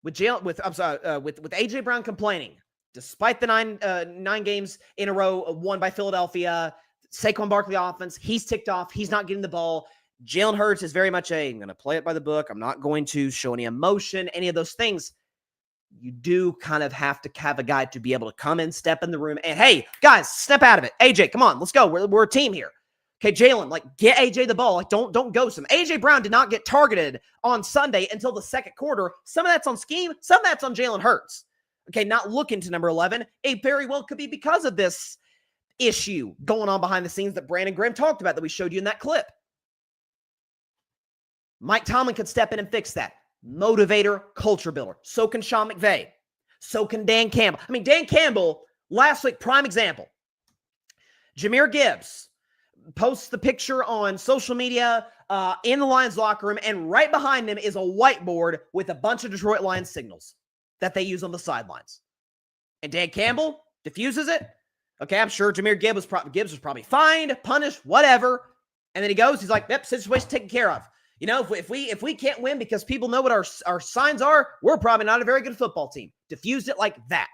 With AJ Brown complaining, despite the nine games in a row won by Philadelphia, Saquon Barkley offense, he's ticked off. He's not getting the ball. Jalen Hurts is very much I'm going to play it by the book. I'm not going to show any emotion, any of those things. You do kind of have to have a guy to be able to come in, step in the room, and hey, guys, step out of it. AJ, come on, let's go. We're a team here. Okay, Jalen, get AJ the ball. Don't ghost him. AJ Brown did not get targeted on Sunday until the second quarter. Some of that's on scheme. Some of that's on Jalen Hurts. Okay, not looking to number 11. It very well could be because of this issue going on behind the scenes that Brandon Graham talked about that we showed you in that clip. Mike Tomlin could step in and fix that. Motivator, culture builder. So can Sean McVay. So can Dan Campbell. I mean, Dan Campbell, last week, prime example. Jahmyr Gibbs posts the picture on social media in the Lions locker room, and right behind him is a whiteboard with a bunch of Detroit Lions signals that they use on the sidelines. And Dan Campbell diffuses it. Okay, I'm sure Jahmyr Gibbs was probably fined, punished, whatever. And then he goes, he's like, yep, situation taken care of. If we can't win because people know what our signs are, we're probably not a very good football team. Diffused it like that.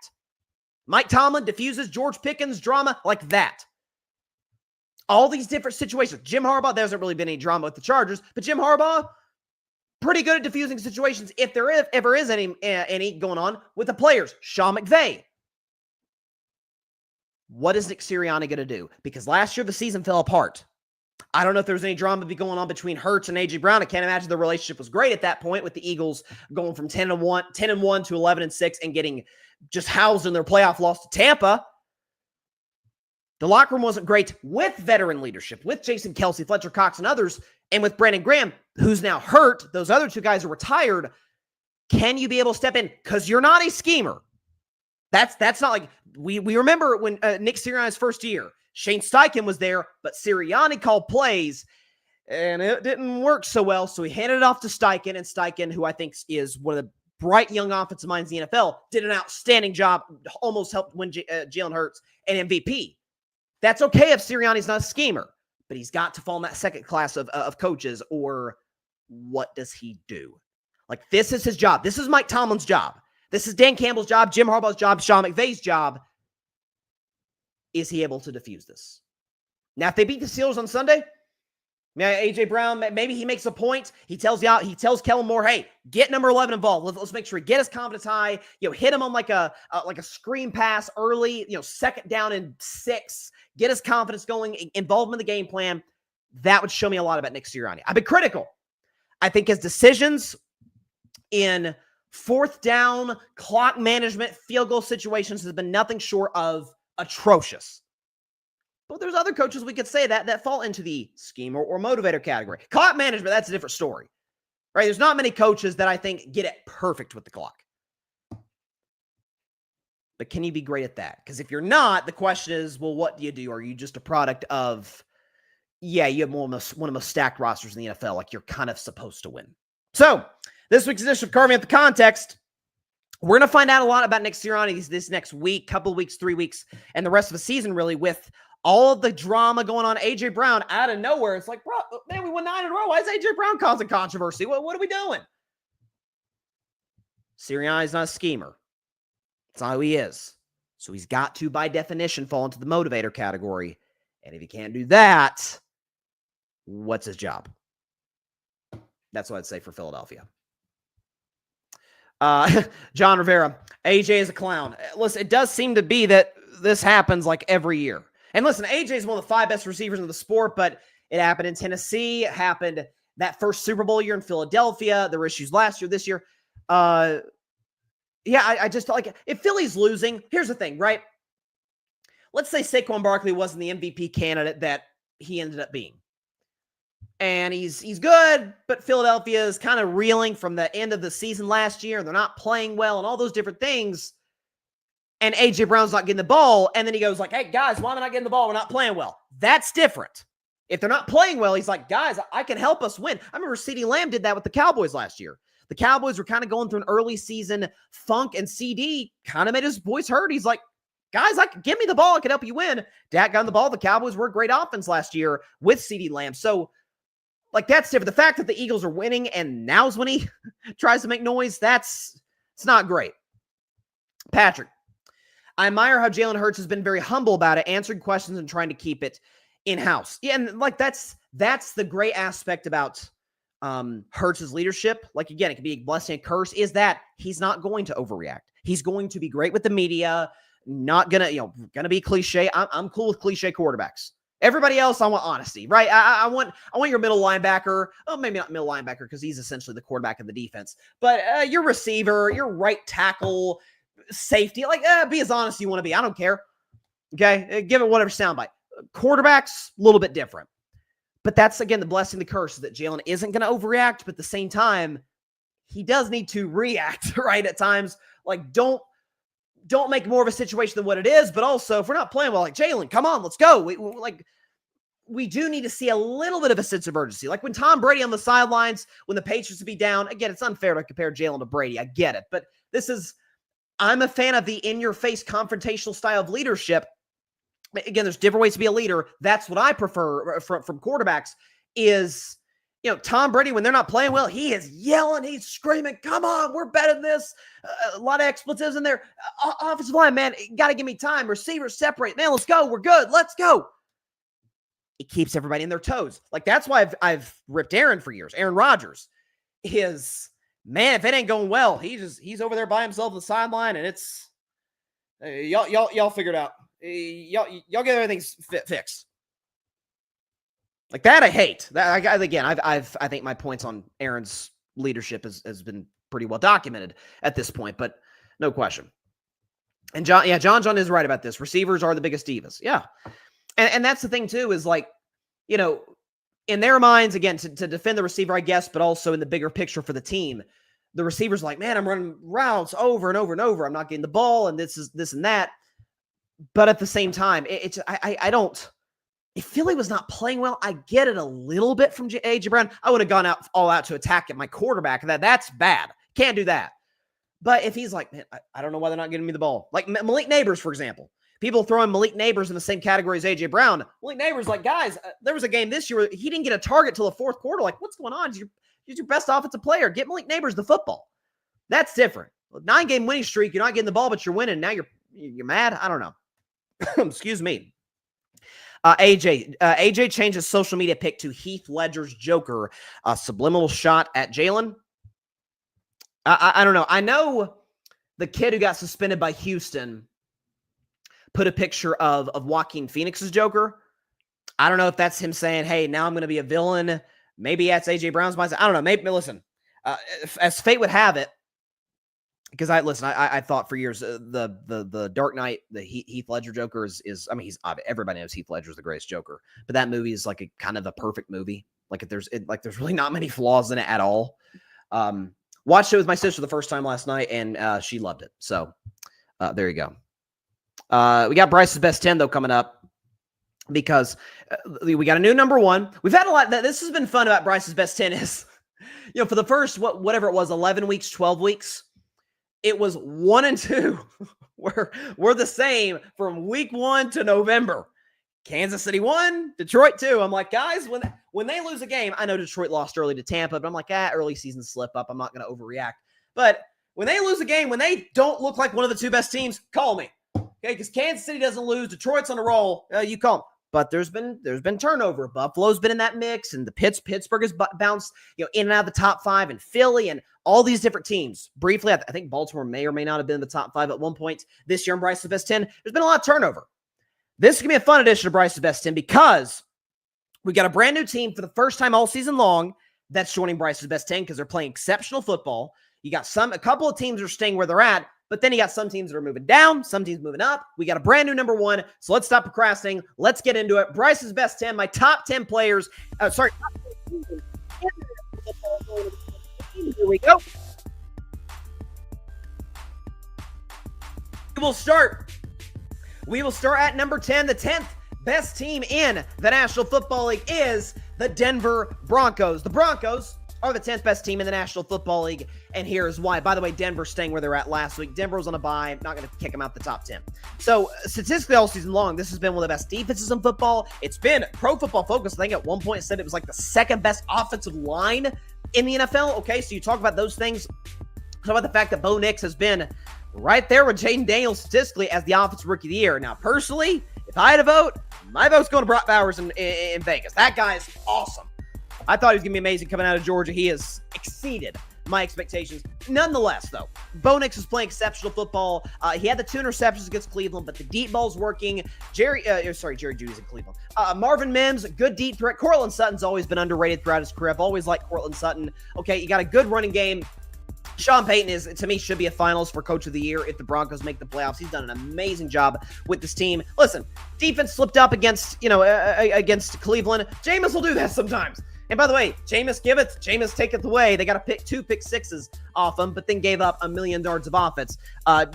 Mike Tomlin diffuses George Pickens drama like that. All these different situations. Jim Harbaugh, there hasn't really been any drama with the Chargers, but Jim Harbaugh, pretty good at diffusing situations if there ever is any going on with the players. Sean McVay. What is Nick Sirianni going to do? Because last year the season fell apart. I don't know if there's any drama going on between Hurts and AJ Brown. I can't imagine the relationship was great at that point with the Eagles going from 10-1 to 11-6 and getting just housed in their playoff loss to Tampa. The locker room wasn't great with veteran leadership, with Jason Kelce, Fletcher Cox, and others, and with Brandon Graham, who's now hurt. Those other two guys are retired. Can you be able to step in? Because you're not a schemer. That's not like we remember when Nick Sirianni's first year. Shane Steichen was there, but Sirianni called plays, and it didn't work so well, so he handed it off to Steichen, and Steichen, who I think is one of the bright young offensive minds in the NFL, did an outstanding job, almost helped win Jalen Hurts an MVP. That's okay if Sirianni's not a schemer, but he's got to fall in that second class of coaches, or what does he do? Like, this is his job. This is Mike Tomlin's job. This is Dan Campbell's job, Jim Harbaugh's job, Sean McVay's job. Is he able to diffuse this? Now, if they beat the Steelers on Sunday, A.J. Brown, maybe he makes a point. He tells Kellen Moore, hey, get number 11 involved. Let's make sure he get his confidence high. Hit him on like a screen pass early, second down and 6. Get his confidence going, involve him in the game plan. That would show me a lot about Nick Sirianni. I've been critical. I think his decisions in fourth down, clock management, field goal situations has been nothing short of atrocious. But there's other coaches we could say that fall into the scheme or motivator category. Clock management, that's a different story, right? There's not many coaches that I think get it perfect with the clock. But can you be great at that? Because if you're not, the question is, well, what do you do? Are you just a product of, you have one of the most stacked rosters in the NFL, like you're kind of supposed to win. So this week's edition of Carving Up the Context, we're going to find out a lot about Nick Sirianni this next week, couple of weeks, 3 weeks, and the rest of the season really with all of the drama going on. A.J. Brown out of nowhere. It's like, bro, man, we won 9 in a row. Why is A.J. Brown causing controversy? What are we doing? Sirianni's not a schemer. That's not who he is. So he's got to, by definition, fall into the motivator category. And if he can't do that, what's his job? That's what I'd say for Philadelphia. John Rivera, AJ is a clown. Listen, it does seem to be that this happens like every year. And listen, AJ is one of the 5 best receivers in the sport, but it happened in Tennessee. It happened that first Super Bowl year in Philadelphia. There were issues last year, this year. I just like if Philly's losing, here's the thing, right? Let's say Saquon Barkley wasn't the MVP candidate that he ended up being. And he's good, but Philadelphia is kind of reeling from the end of the season last year. They're not playing well and all those different things. And A.J. Brown's not getting the ball. And then he goes like, hey, guys, why am I not getting the ball? We're not playing well. That's different. If they're not playing well, he's like, guys, I can help us win. I remember CeeDee Lamb did that with the Cowboys last year. The Cowboys were kind of going through an early season funk, and CD kind of made his voice heard. He's like, guys, give me the ball. I can help you win. Dak got the ball. The Cowboys were a great offense last year with CeeDee Lamb. So, like, that's different. The fact that the Eagles are winning and now's when he tries to make noise, it's not great. Patrick, I admire how Jalen Hurts has been very humble about it, answering questions and trying to keep it in-house. Yeah, and like that's the great aspect about Hurts' leadership. Like, again, it can be a blessing and curse, is that he's not going to overreact. He's going to be great with the media, not gonna be cliche. I'm cool with cliche quarterbacks. Everybody else, I want honesty, right? I want your middle linebacker. Oh, maybe not middle linebacker because he's essentially the quarterback of the defense. But your receiver, your right tackle, safety, be as honest as you want to be. I don't care. Okay, give it whatever soundbite. Quarterbacks, a little bit different. But that's, again, the blessing, the curse, that Jalen isn't going to overreact, but at the same time, he does need to react, right, at times. Like, don't make more of a situation than what it is, but also, if we're not playing well, like, Jalen, come on, let's go. We do need to see a little bit of a sense of urgency. Like when Tom Brady on the sidelines, when the Patriots would be down, again, it's unfair to compare Jalen to Brady. I get it. But I'm a fan of the in-your-face confrontational style of leadership. Again, there's different ways to be a leader. That's what I prefer from quarterbacks is, Tom Brady, when they're not playing well, he is yelling, he's screaming, come on, we're better than this. A lot of expletives in there. Offensive line, man, got to give me time. Receivers separate. Man, let's go. We're good. Let's go. It keeps everybody in their toes. Like, that's why I've ripped Aaron for years. Aaron Rodgers is, man, if it ain't going well, he's over there by himself on the sideline, and it's y'all figure it out. Y'all get everything fixed. Like that, I hate. That again, I think my points on Aaron's leadership has been pretty well documented at this point, but no question. And John is right about this. Receivers are the biggest divas. Yeah. And that's the thing too, is like, in their minds, again, to defend the receiver, I guess, but also in the bigger picture for the team, the receiver's like, man, I'm running routes over and over and over. I'm not getting the ball, and this and that. But at the same time, I don't. If Philly was not playing well, I get it a little bit from A.J. Brown. I would have gone all out to attack at my quarterback. That's bad. Can't do that. But if he's like, man, I don't know why they're not getting me the ball. Like Malik Neighbors, for example. People throwing Malik Neighbors in the same category as A.J. Brown. Malik Neighbors, like, guys, there was a game this year where he didn't get a target till the fourth quarter. Like, what's going on? He's your best offensive player. Get Malik Neighbors the football. That's different. 9-game winning streak, you're not getting the ball, but you're winning. Now you're mad? I don't know. Excuse me. AJ changes social media pic to Heath Ledger's Joker. A subliminal shot at Jalen. I don't know. I know the kid who got suspended by Houston put a picture of Joaquin Phoenix's Joker. I don't know if that's him saying, hey, now I'm going to be a villain. Maybe that's AJ Brown's mindset. I don't know. Maybe, listen, as fate would have it, because I thought for years the Dark Knight, the Heath Ledger Joker is I mean, everybody knows Heath Ledger is the greatest Joker, but that movie is like a kind of a perfect movie. Like there's really not many flaws in it at all. Watched it with my sister the first time last night, and she loved it. So there you go. We got Bryce's Best 10 though coming up, because we got a new number one. We've had a lot. This has been fun about Bryce's Best 10 is, for the first whatever it was, 11 weeks, 12 weeks. It was 1 and 2 we're the same from week 1 to November. Kansas City 1, Detroit 2. I'm like, guys, when they lose a game, I know Detroit lost early to Tampa, but I'm like, early season slip up. I'm not going to overreact. But when they lose a game, when they don't look like one of the two best teams, call me. Okay, because Kansas City doesn't lose, Detroit's on a roll. You call them. But there's been turnover. Buffalo's been in that mix, and the Pittsburgh has bounced in and out of the top 5, and Philly and all these different teams. Briefly, I think Baltimore may or may not have been in the top 5 at one point this year in Bryce's Best 10. There's been a lot of turnover. This is going to be a fun edition of Bryce's Best 10 because we got a brand new team for the first time all season long that's joining Bryce's Best 10 because they're playing exceptional football. You got a couple of teams are staying where they're at, but then you got some teams that are moving down, some teams moving up. We got a brand new number one, so let's stop procrastinating. Let's get into it. Bryce's Best 10, my top 10 players. Top 10 seasons. Here we go. We will start at number 10. The 10th best team in the National Football League is the Denver Broncos. The Broncos are the 10th best team in the National Football League, and here's why. By the way, Denver's staying where they're at last week. Denver was on a bye. Not going to kick them out the top 10. So, statistically all season long, this has been one of the best defenses in football. It's been Pro Football Focus, I think at one point said it was like the second best offensive line in the NFL. Okay, so you talk about those things. Talk about the fact that Bo Nix has been right there with Jaden Daniels statistically as the Offensive Rookie of the Year. Now, personally, if I had a vote, my vote's going to Brock Bowers in Vegas. That guy is awesome. I thought he was going to be amazing coming out of Georgia. He has exceeded my expectations. Nonetheless, though, Bo Nix is playing exceptional football. He had the 2 interceptions against Cleveland, but the deep ball's working. Jerry Jeudy's in Cleveland. Marvin Mims, good deep threat. Courtland Sutton's always been underrated throughout his career. I've always liked Courtland Sutton. Okay, you got a good running game. Sean Payton to me, should be a finalist for Coach of the Year if the Broncos make the playoffs. He's done an amazing job with this team. Listen, defense slipped up against Cleveland. Jameis will do that sometimes. And by the way, Jameis giveth, Jameis taketh away. They got to pick 2 pick sixes off him, but then gave up 1 million yards of offense.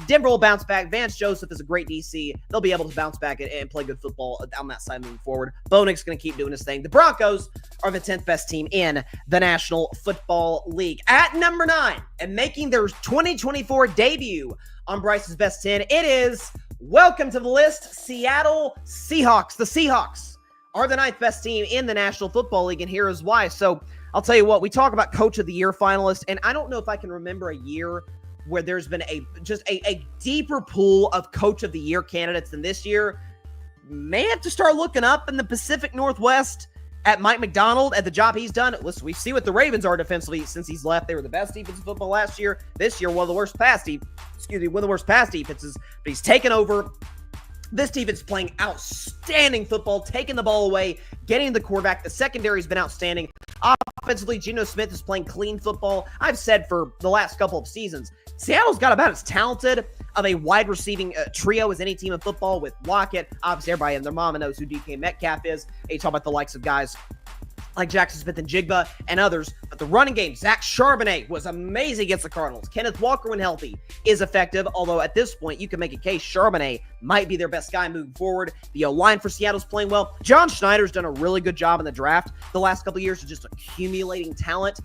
Denver will bounce back. Vance Joseph is a great DC. They'll be able to bounce back and play good football on that side moving forward. Bo Nix going to keep doing his thing. The Broncos are the 10th best team in the National Football League. At number 9, and making their 2024 debut on Bryce's Best 10, it is, welcome to the list, Seattle Seahawks. The Seahawks are the 9th best team in the National Football League, and here is why. So I'll tell you what, we talk about Coach of the Year finalists, and I don't know if I can remember a year where there's been a deeper pool of Coach of the Year candidates than this year. May have to start looking up in the Pacific Northwest at Mike McDonald, at the job he's done. Listen, we see what the Ravens are defensively since he's left. They were the best defense in football last year. This year, one of the worst pass defenses, but he's taken over. This defense is playing outstanding football, taking the ball away, getting the quarterback. The secondary has been outstanding. Offensively, Geno Smith is playing clean football. I've said for the last couple of seasons, Seattle's got about as talented of a wide receiving trio as any team in football with Lockett. Obviously, everybody and their mama knows who DK Metcalf is. And you talk about the likes of guys like Jackson Smith and Jigba and others. But the running game, Zach Charbonnet was amazing against the Cardinals. Kenneth Walker, when healthy, is effective. Although at this point, you can make a case Charbonnet might be their best guy moving forward. The O-line for Seattle's playing well. John Schneider's done a really good job in the draft the last couple of years of just accumulating talent.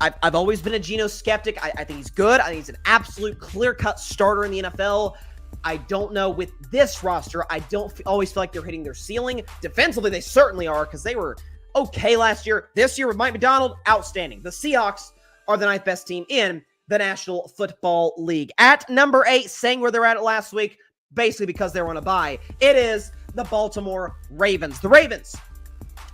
I've always been a Geno skeptic. I think he's good. I think he's an absolute clear-cut starter in the NFL. I don't know with this roster. I don't always feel like they're hitting their ceiling. Defensively, they certainly are because they were okay last year. This year with Mike McDonald, outstanding. The Seahawks are the 9th best team in the National Football League. At number 8, saying where they're at last week, basically because they were on a bye, it is the Baltimore Ravens. The Ravens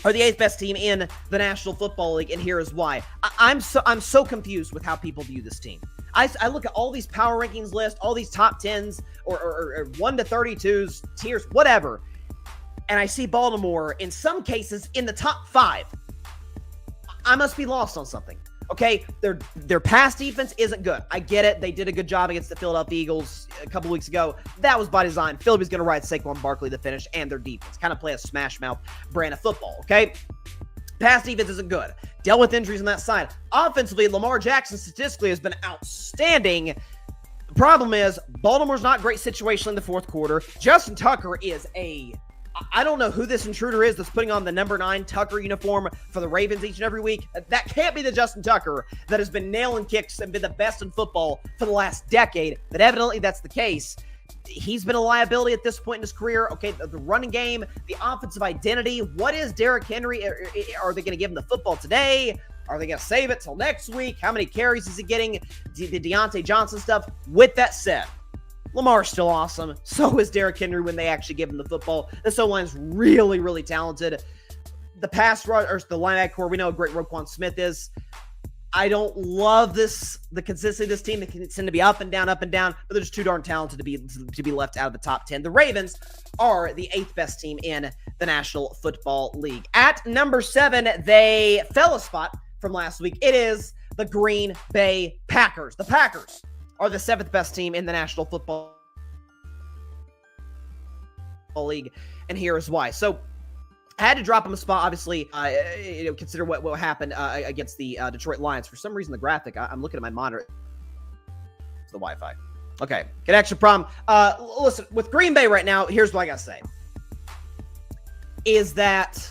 are the 8th best team in the National Football League, and here is why. I'm so confused with how people view this team. I look at all these power rankings lists, all these top 10s or 1 to 32s, tiers, whatever, and I see Baltimore, in some cases, in the top 5. I must be lost on something. Okay, their pass defense isn't good. I get it. They did a good job against the Philadelphia Eagles a couple weeks ago. That was by design. Philly was going to ride Saquon Barkley to finish, and their defense kind of play a smash mouth brand of football, okay? Pass defense isn't good. Dealt with injuries on that side. Offensively, Lamar Jackson statistically has been outstanding. The problem is Baltimore's not great situation in the fourth quarter. Justin Tucker is I don't know who this intruder is that's putting on the number 9 Tucker uniform for the Ravens each and every week. That can't be the Justin Tucker that has been nailing kicks and been the best in football for the last decade, but evidently that's the case. He's been a liability at this point in his career. Okay, the running game, the offensive identity. What is Derrick Henry? Are they going to give him the football today? Are they going to save it till next week? How many carries is he getting? The Deontay Johnson stuff. With that said, Lamar's still awesome. So is Derrick Henry when they actually give him the football. This O-line's really, really talented. The pass rush, or the linebacker core, we know how great Roquan Smith is. I don't love the consistency of this team. They can tend to be up and down, but they're just too darn talented to be left out of the top 10. The Ravens are the 8th best team in the National Football League. At number 7, they fell a spot from last week. It is the Green Bay Packers. The Packers are the 7th best team in the National Football League, and here is why. So I had to drop him a spot, obviously, consider what happened against the Detroit Lions. For some reason, the graphic, I'm looking at my monitor. It's the Wi-Fi. Okay, connection problem. Listen, with Green Bay right now, here's what I got to say. Is that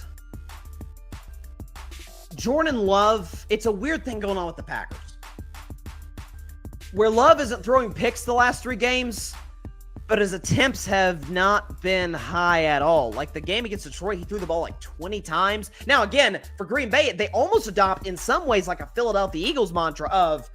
Jordan Love, it's a weird thing going on with the Packers. Where Love isn't throwing picks the last 3 games, but his attempts have not been high at all. Like the game against Detroit, he threw the ball like 20 times. Now, again, for Green Bay, they almost adopt in some ways like a Philadelphia Eagles mantra of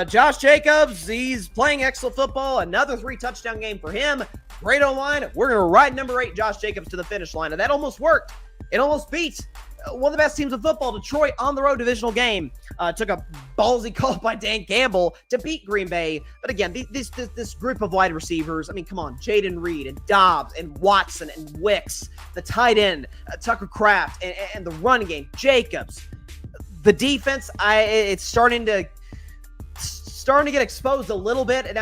Josh Jacobs, he's playing excellent football. Another 3-touchdown game for him. Great O-line. We're going to ride number 8 Josh Jacobs to the finish line. And that almost worked. It almost beat one of the best teams in football, Detroit, on the road divisional game. Took a ballsy call by Dan Campbell to beat Green Bay. But again, this group of wide receivers, I mean, come on, Jaden Reed and Dobbs and Watson and Wicks, the tight end, Tucker Kraft, and the run game, Jacobs. The defense, it's starting to get exposed a little bit. And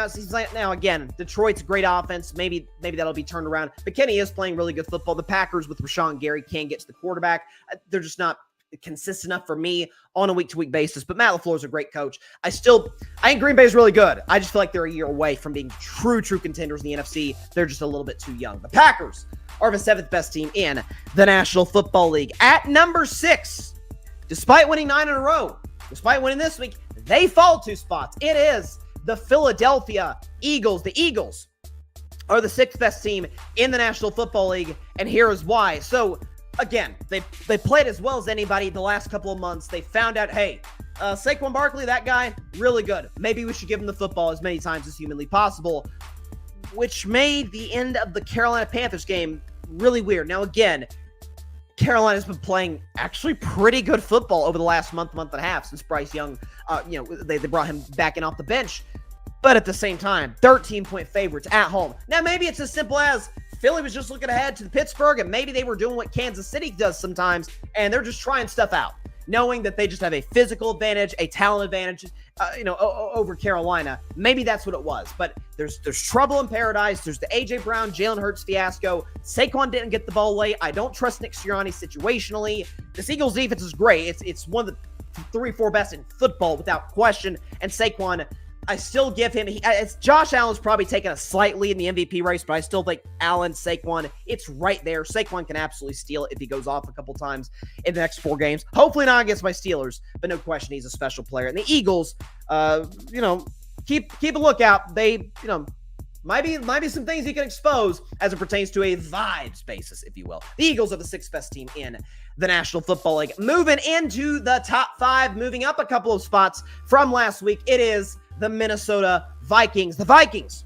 now again, Detroit's a great offense. Maybe that'll be turned around. But Kenny is playing really good football. The Packers with Rashawn Gary can get to the quarterback. They're just not consistent enough for me on a week-to-week basis. But Matt LaFleur's a great coach. I think Green Bay is really good. I just feel like they're a year away from being true contenders in the NFC. They're just a little bit too young. The Packers are the 7th best team in the National Football League. At number 6, despite winning 9 in a row, despite winning this week, they fall 2 spots. It is the Philadelphia Eagles. The Eagles are the 6th best team in the National Football League, and here is why. So, again, they played as well as anybody the last couple of months. They found out, hey, Saquon Barkley, that guy, really good. Maybe we should give him the football as many times as humanly possible, which made the end of the Carolina Panthers game really weird. Now, again, Carolina's been playing actually pretty good football over the last month and a half since Bryce Young, they brought him back in off the bench. But at the same time, 13-point favorites at home. Now, maybe it's as simple as Philly was just looking ahead to Pittsburgh, and maybe they were doing what Kansas City does sometimes, and they're just trying stuff out, knowing that they just have a physical advantage, a talent advantage, over Carolina. Maybe that's what it was. But there's trouble in paradise. There's the A.J. Brown, Jalen Hurts fiasco. Saquon didn't get the ball late. I don't trust Nick Sirianni situationally. This Eagles defense is great. It's one of the 3-4 best in football without question. And Saquon, I still give him, Josh Allen's probably taken a slight lead in the MVP race, but I still think Allen, Saquon, it's right there. Saquon can absolutely steal it if he goes off a couple times in the next 4 games. Hopefully not against my Steelers, but no question he's a special player. And the Eagles, keep a lookout. They, might be some things he can expose as it pertains to a vibes basis, if you will. The Eagles are the 6th best team in the National Football League. Moving into the top 5, moving up a couple of spots from last week, it is the Minnesota Vikings. The Vikings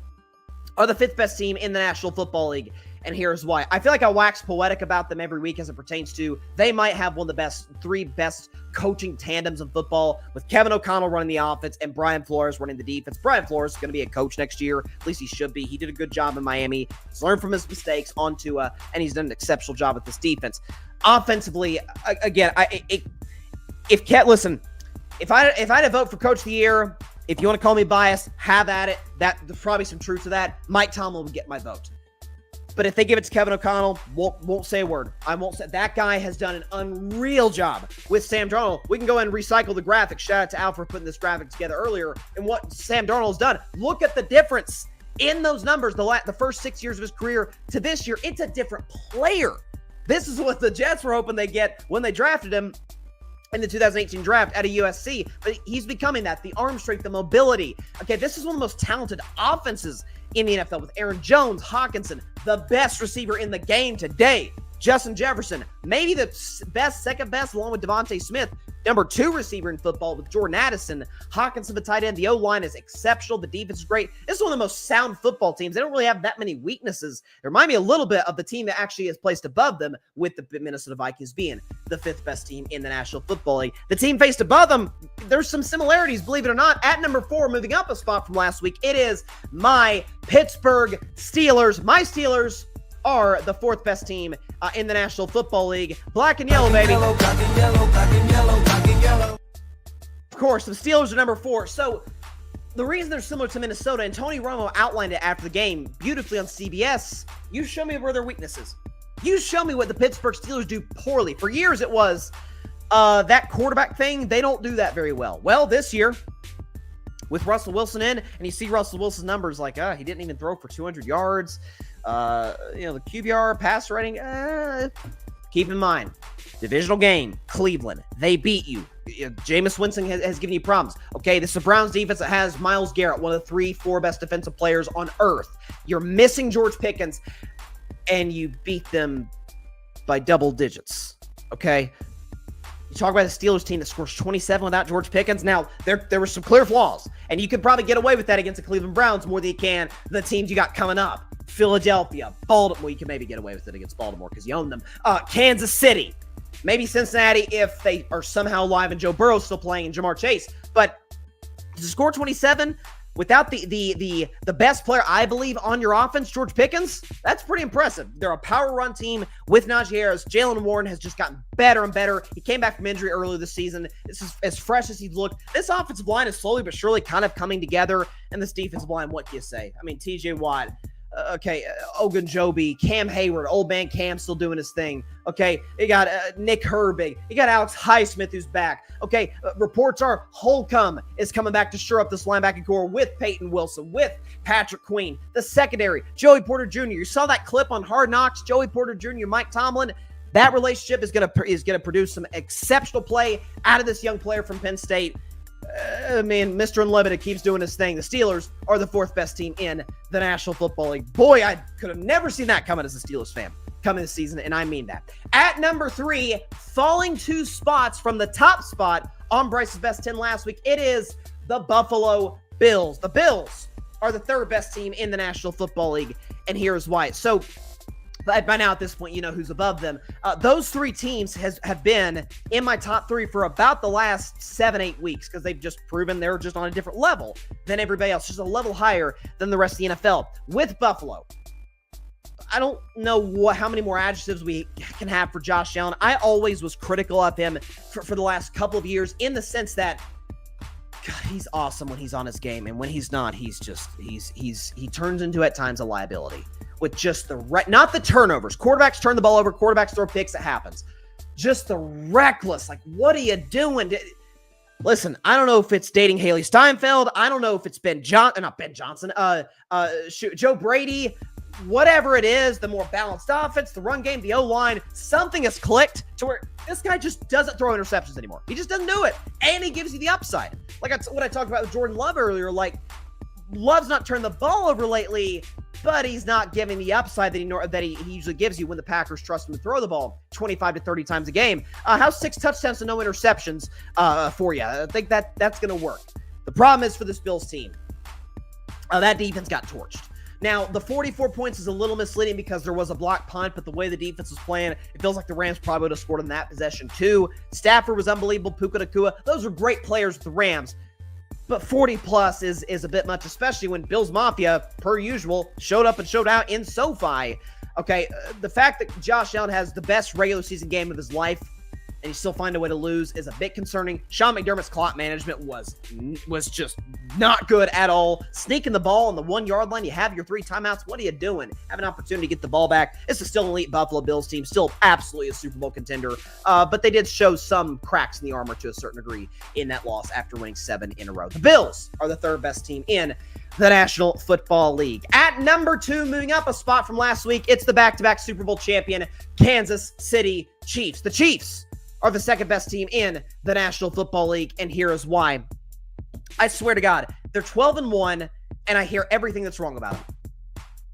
are the 5th best team in the National Football League. and here's why. I feel like I wax poetic about them every week as it pertains to they might have one of the three best coaching tandems in football, with Kevin O'Connell running the offense and Brian Flores running the defense. Brian Flores is going to be a coach next year. At least he should be. He did a good job in Miami. He's learned from his mistakes and he's done an exceptional job with this defense. Offensively, again, if I had to vote for Coach of the Year, if you want to call me biased, have at it. There's probably some truth to that. Mike Tomlin would get my vote. But if they give it to Kevin O'Connell, won't say a word. I won't say. That guy has done an unreal job with Sam Darnold. We can go ahead and recycle the graphic. Shout out to Al for putting this graphic together earlier. And what Sam Darnold has done. Look at the difference in those numbers. The first 6 years of his career to this year. It's a different player. This is what the Jets were hoping they'd get when they drafted him in the 2018 draft out of USC, but he's becoming that. The arm strength, the mobility. Okay, this is one of the most talented offenses in the NFL with Aaron Jones, Hawkinson, the best receiver in the game today. Justin Jefferson, maybe the second best, along with Devontae Smith. Number 2 receiver in football with Jordan Addison. Hawkinson, the tight end. The O-line is exceptional. The defense is great. This is one of the most sound football teams. They don't really have that many weaknesses. They remind me a little bit of the team that actually is placed above them, with the Minnesota Vikings being the 5th best team in the National Football League. The team faced above them, there's some similarities, believe it or not. At number 4, moving up a spot from last week, it is my Pittsburgh Steelers. My Steelers are the 4th best team in the National Football League. Black and yellow, baby. Yellow, black and yellow, black and yellow, black and yellow. Of course, the Steelers are number 4. So the reason they're similar to Minnesota, and Tony Romo outlined it after the game beautifully on CBS, you show me where their weaknesses. You show me what the Pittsburgh Steelers do poorly. For years it was that quarterback thing. They don't do that very well. Well, this year, with Russell Wilson in, and you see Russell Wilson's numbers like, he didn't even throw for 200 yards. The QBR pass rating, keep in mind, divisional game, Cleveland, they beat you. Jameis Winston has given you problems. Okay, this is a Browns defense that has Myles Garrett, one of the 3-4 best defensive players on earth. You're missing George Pickens, and you beat them by double digits. Okay, you talk about the Steelers team that scores 27 without George Pickens. Now, there were some clear flaws, and you could probably get away with that against the Cleveland Browns more than you can the teams you got coming up. Philadelphia, Baltimore. Well, you can maybe get away with it against Baltimore because you own them. Kansas City, maybe Cincinnati if they are somehow alive and Joe Burrow's still playing and Jamar Chase. But to score 27 without the best player, I believe, on your offense, George Pickens, that's pretty impressive. They're a power run team with Najee Harris. Jalen Warren has just gotten better and better. He came back from injury earlier this season. This is as fresh as he's looked. This offensive line is slowly but surely kind of coming together. And this defensive line, what can you say? I mean, TJ Watt, Ogunjobi, Cam Hayward, old man Cam still doing his thing. Okay, you got Nick Herbig. You got Alex Highsmith who's back. Okay, reports are Holcomb is coming back to shore up this linebacking core with Peyton Wilson, with Patrick Queen. The secondary, Joey Porter Jr. You saw that clip on Hard Knocks, Joey Porter Jr., Mike Tomlin. That relationship is gonna produce some exceptional play out of this young player from Penn State. Mr. Unlimited keeps doing his thing. The Steelers are the 4th best team in the National Football League. Boy, I could have never seen that coming as a Steelers fan coming this season, and I mean that. At number 3, falling 2 spots from the top spot on Bryce's Best 10 last week, it is the Buffalo Bills. The Bills are the 3rd best team in the National Football League, and here's why. So, by now, at this point, you know who's above them. Those 3 teams have been in my top 3 for about the last 7-8 weeks because they've just proven they're just on a different level than everybody else, just a level higher than the rest of the NFL. With Buffalo, I don't know how many more adjectives we can have for Josh Allen. I always was critical of him for the last couple of years in the sense that, God, he's awesome when he's on his game, and when he's not, he turns into at times a liability. With just not the turnovers. Quarterbacks turn the ball over. Quarterbacks throw picks. It happens. Just the reckless. Like, what are you doing? Listen, I don't know if it's dating Haley Steinfeld. I don't know if it's Joe Brady. Whatever it is, the more balanced offense, the run game, the O-line, something has clicked to where this guy just doesn't throw interceptions anymore. He just doesn't do it. And he gives you the upside. Like what I talked about with Jordan Love earlier, like, Love's not turned the ball over lately, but he's not giving the upside that he usually gives you when the Packers trust him to throw the ball 25 to 30 times a game. How's 6 touchdowns and no interceptions for you? I think that's going to work. The problem is for this Bills team, that defense got torched. Now, the 44 points is a little misleading because there was a block punt, but the way the defense was playing, it feels like the Rams probably would have scored on that possession too. Stafford was unbelievable. Puka Nacua, those are great players with the Rams. But 40-plus is a bit much, especially when Bills Mafia, per usual, showed up and showed out in SoFi. Okay, the fact that Josh Allen has the best regular season game of his life and you still find a way to lose is a bit concerning. Sean McDermott's clock management was just not good at all. Sneaking the ball on the 1-yard line, you have your 3 timeouts. What are you doing? Have an opportunity to get the ball back. This is still an elite Buffalo Bills team, still absolutely a Super Bowl contender, but they did show some cracks in the armor to a certain degree in that loss after winning 7 in a row. The Bills are the 3rd best team in the National Football League. At number 2, moving up a spot from last week, it's the back-to-back Super Bowl champion, Kansas City Chiefs. The Chiefs are the 2nd best team in the National Football League, and here is why. I swear to God, they're 12-1, and I hear everything that's wrong about them.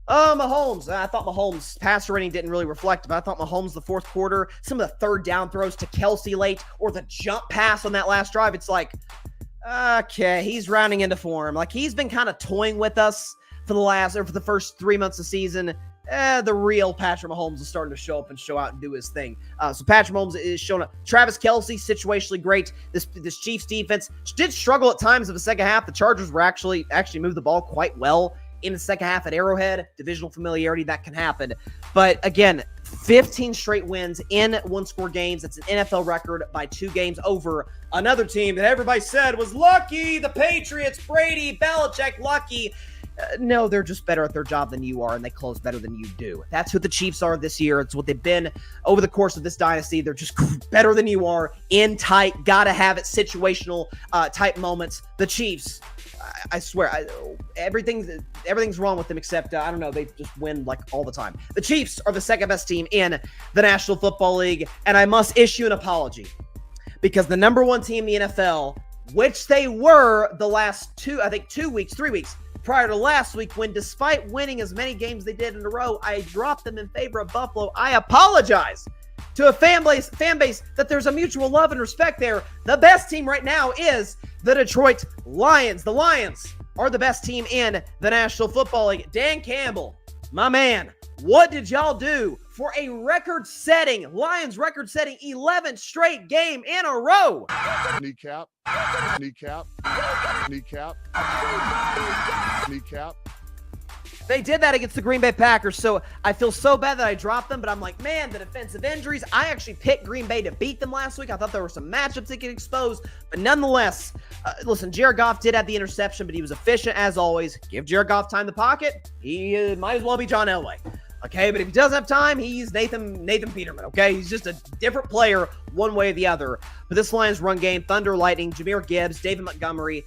Oh, Mahomes. I thought Mahomes' passer rating didn't really reflect, but I thought Mahomes, the 4th quarter, some of the 3rd down throws to Kelsey late, or the jump pass on that last drive, it's like, okay, he's rounding into form. Like, he's been kind of toying with us for the first 3 months of the season. The real Patrick Mahomes is starting to show up and show out and do his thing. So Patrick Mahomes is showing up. Travis Kelce, situationally great. This Chiefs defense did struggle at times in the second half. The Chargers were actually moved the ball quite well in the second half at Arrowhead. Divisional familiarity, that can happen. But again, 15 straight wins in 1-score games. That's an NFL record by 2 games over another team that everybody said was lucky. The Patriots, Brady, Belichick, lucky. No, they're just better at their job than you are, and they close better than you do. That's who the Chiefs are this year. It's what they've been over the course of this dynasty. They're just better than you are, in tight, gotta have it, situational type moments. The Chiefs, I swear, everything's wrong with them except, I don't know, they just win like all the time. The Chiefs are the 2nd best team in the National Football League, and I must issue an apology because the number 1 team in the NFL, which they were the last 3 weeks, prior to last week, when despite winning as many games they did in a row, I dropped them in favor of Buffalo. I apologize to a fan base that there's a mutual love and respect there. The best team right now is the Detroit Lions. The Lions are the best team in the National Football League. Dan Campbell, my man, what did y'all do for a Lions record-setting 11th straight game in a row? Kneecap. They did that against the Green Bay Packers, so I feel so bad that I dropped them, but I'm like, man, the defensive injuries. I actually picked Green Bay to beat them last week. I thought there were some matchups that get exposed, but nonetheless, listen, Jared Goff did have the interception, but he was efficient as always. Give Jared Goff time in the pocket. He might as well be John Elway. Okay, but if he does have time, he's Nathan Peterman, okay? He's just a different player one way or the other. But this Lions run game, Thunder, Lightning, Jahmyr Gibbs, David Montgomery,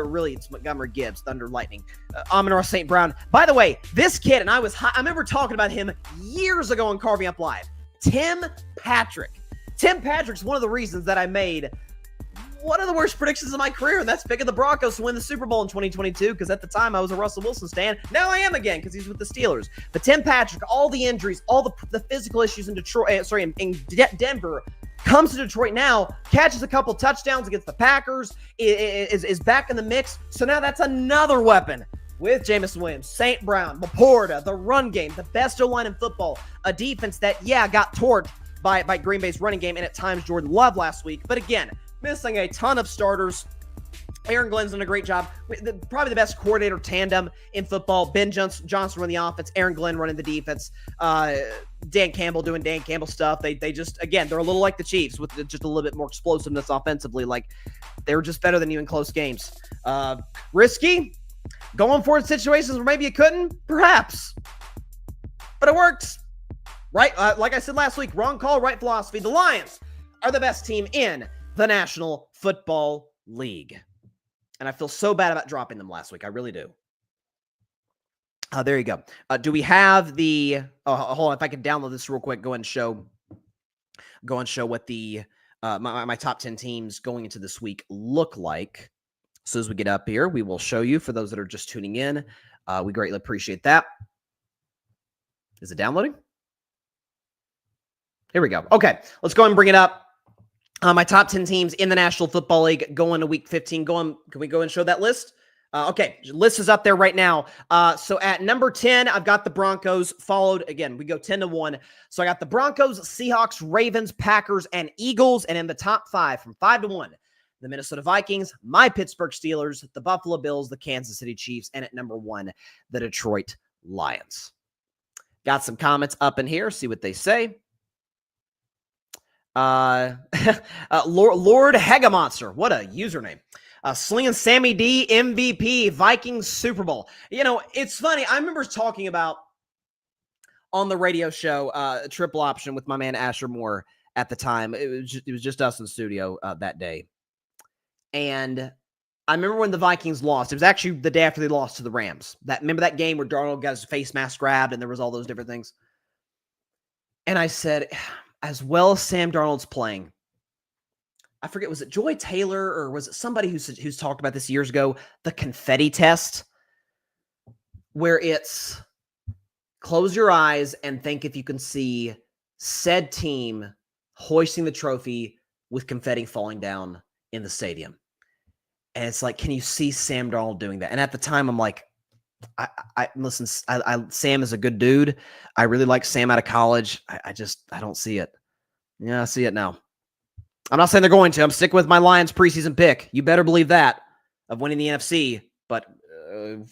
really, it's Montgomery Gibbs, Thunder, Lightning, Amon-Ra St. Brown. By the way, this kid, and I remember talking about him years ago on Carving Up Live, Tim Patrick. Tim Patrick's one of the reasons that I made one of the worst predictions of my career, and that's picking the Broncos to win the Super Bowl in 2022, because at the time I was a Russell Wilson stan. Now I am again, because he's with the Steelers. But Tim Patrick, all the injuries, all the physical issues in Denver, comes to Detroit now, catches a couple touchdowns against the Packers, is back in the mix. So now that's another weapon with Jameson Williams, St. Brown, Laporta, the run game, the best O-line in football, a defense that, got torched by Green Bay's running game, and at times Jordan Love last week. But again, missing a ton of starters. Aaron Glenn's done a great job. Probably the best coordinator tandem in football. Ben Johnson running the offense. Aaron Glenn running the defense. Dan Campbell doing Dan Campbell stuff. They just, again, they're a little like the Chiefs with just a little bit more explosiveness offensively. Like, they're just better than you in close games. Risky? Going for it situations where maybe you couldn't? Perhaps. But it works. Right? Like I said last week, wrong call, right philosophy. The Lions are the best team in the National Football League. And I feel so bad about dropping them last week. I really do. There you go. Do we have the... Oh, hold on. If I can download this real quick, go and show what the my top 10 teams going into this week look like. So as we get up here, we will show you for those that are just tuning in. We greatly appreciate that. Is it downloading? Here we go. Okay, let's go ahead and bring it up. My top 10 teams in the National Football League going to week 15. Can we go and show that list? Okay, list is up there right now. So at number 10, I've got the Broncos, followed, again, we go 10-1. So I got the Broncos, Seahawks, Ravens, Packers, and Eagles. And in the top 5, from 5-1, the Minnesota Vikings, my Pittsburgh Steelers, the Buffalo Bills, the Kansas City Chiefs, and at number 1, the Detroit Lions. Got some comments up in here. See what they say. Lord Hegamonster. What a username. Slinging Sammy D, MVP, Vikings, Super Bowl. You know, it's funny. I remember talking about on the radio show, Triple Option with my man Asher Moore at the time. It was just us in the studio that day. And I remember when the Vikings lost. It was actually the day after they lost to the Rams. Remember that game where Darnold got his face mask grabbed and there was all those different things? And I said, as well as Sam Darnold's playing, I forget, was it Joy Taylor or was it somebody who's talked about this years ago, the confetti test, where it's close your eyes and think if you can see said team hoisting the trophy with confetti falling down in the stadium. And it's like, can you see Sam Darnold doing that? And at the time, I'm like, listen, Sam is a good dude. I really like Sam out of college. I don't see it. Yeah, I see it now. I'm not saying they're going to. I'm sticking with my Lions preseason pick. You better believe that, of winning the NFC. But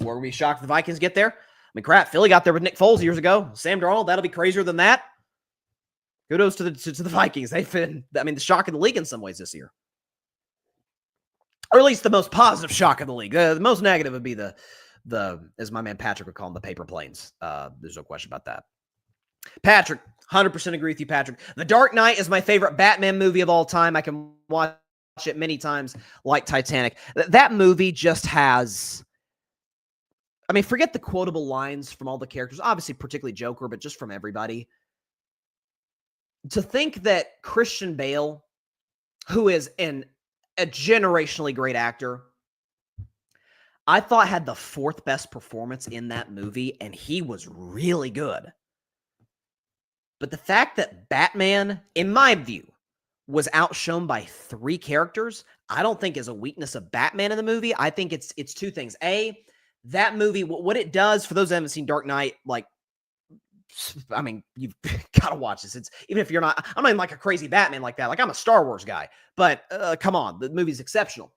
were we shocked the Vikings get there? I mean, crap, Philly got there with Nick Foles years ago. Sam Darnold, that'll be crazier than that. Kudos to the Vikings. They've been, the shock in the league in some ways this year. Or at least the most positive shock in the league. The most negative would be the as my man Patrick would call them, the paper planes. There's no question about that. Patrick, 100% agree with you, Patrick. The Dark Knight is my favorite Batman movie of all time. I can watch it many times, like Titanic. That movie just has, forget the quotable lines from all the characters, obviously particularly Joker, but just from everybody. To think that Christian Bale, who is a generationally great actor, I thought had the 4th best performance in that movie, and he was really good. But the fact that Batman, in my view, was outshone by 3 characters, I don't think is a weakness of Batman in the movie. I think it's 2 things. A, that movie, what it does, for those who haven't seen Dark Knight, you've got to watch this. It's, even if you're not, I'm not even like a crazy Batman like that. Like, I'm a Star Wars guy. But come on, the movie's exceptional.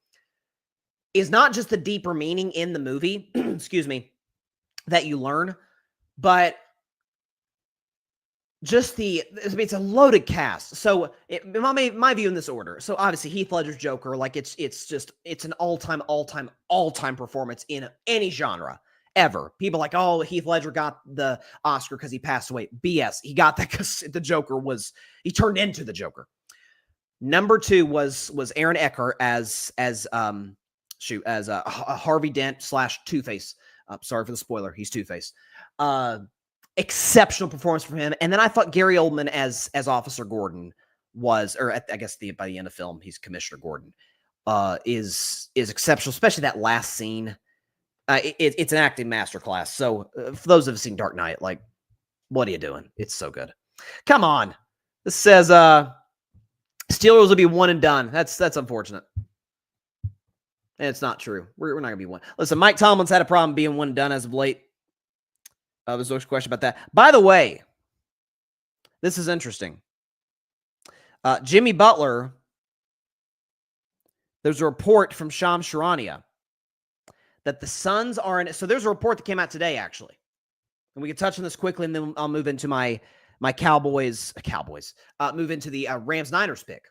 Is not just the deeper meaning in the movie, excuse me, that you learn, but just it's a loaded cast. So my view in this order. So obviously Heath Ledger's Joker, it's an all-time performance in any genre ever. People like, oh, Heath Ledger got the Oscar because he passed away. BS. He got that because the Joker he turned into the Joker. Number 2 was Aaron Eckhart as Harvey Dent / Two-Face. Sorry for the spoiler. He's Two-Face. Exceptional performance from him. And then I thought Gary Oldman as Officer Gordon by the end of film, he's Commissioner Gordon, is exceptional, especially that last scene. It's an acting masterclass. So for those who have seen Dark Knight, what are you doing? It's so good. Come on. This says Steelers will be one and done. That's unfortunate. And it's not true. We're not going to be one. Listen, Mike Tomlin's had a problem being one and done as of late. There's no question about that. By the way, this is interesting. Jimmy Butler, there's a report from Sam Darnold that the Suns are in. So there's a report that came out today, actually. And we can touch on this quickly, and then I'll move into my Cowboys. Move into the Rams-Niners pick.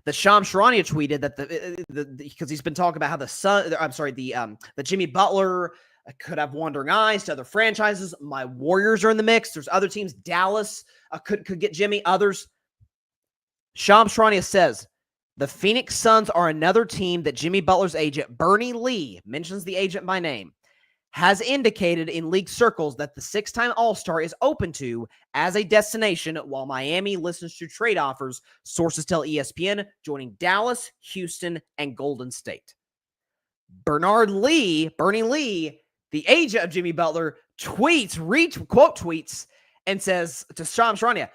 That Sam Darnold tweeted that because he's been talking about how the Jimmy Butler could have wandering eyes to other franchises. My Warriors are in the mix. There's other teams. Dallas could get Jimmy. Others. Sam Darnold says the Phoenix Suns are another team that Jimmy Butler's agent, Bernie Lee, mentions the agent by name, has indicated in league circles that the 6-time All-Star is open to as a destination, while Miami listens to trade offers, sources tell ESPN, joining Dallas, Houston, and Golden State. Bernie Lee, the agent of Jimmy Butler, quote tweets, and says to Sam Darnold,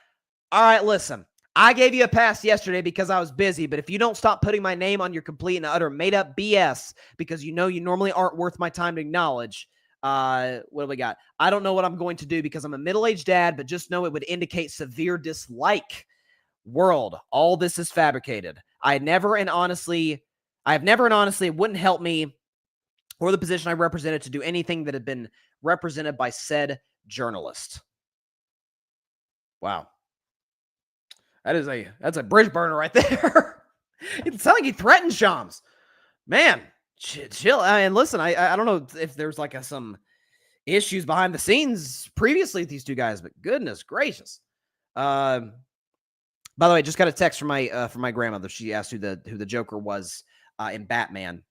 all right, listen, I gave you a pass yesterday because I was busy, but if you don't stop putting my name on your complete and utter made-up BS because you know you normally aren't worth my time to acknowledge, what do we got? I don't know what I'm going to do because I'm a middle-aged dad, but just know it would indicate severe dislike. World, all this is fabricated. I have never and honestly, it wouldn't help me or the position I represented to do anything that had been represented by said journalist. Wow. That's a bridge burner right there. It sounds like he threatened Shams. Man, chill. And listen, I don't know if there's like some issues behind the scenes previously with these two guys, but goodness gracious. By the way, just got a text from my grandmother. She asked who the Joker was in Batman.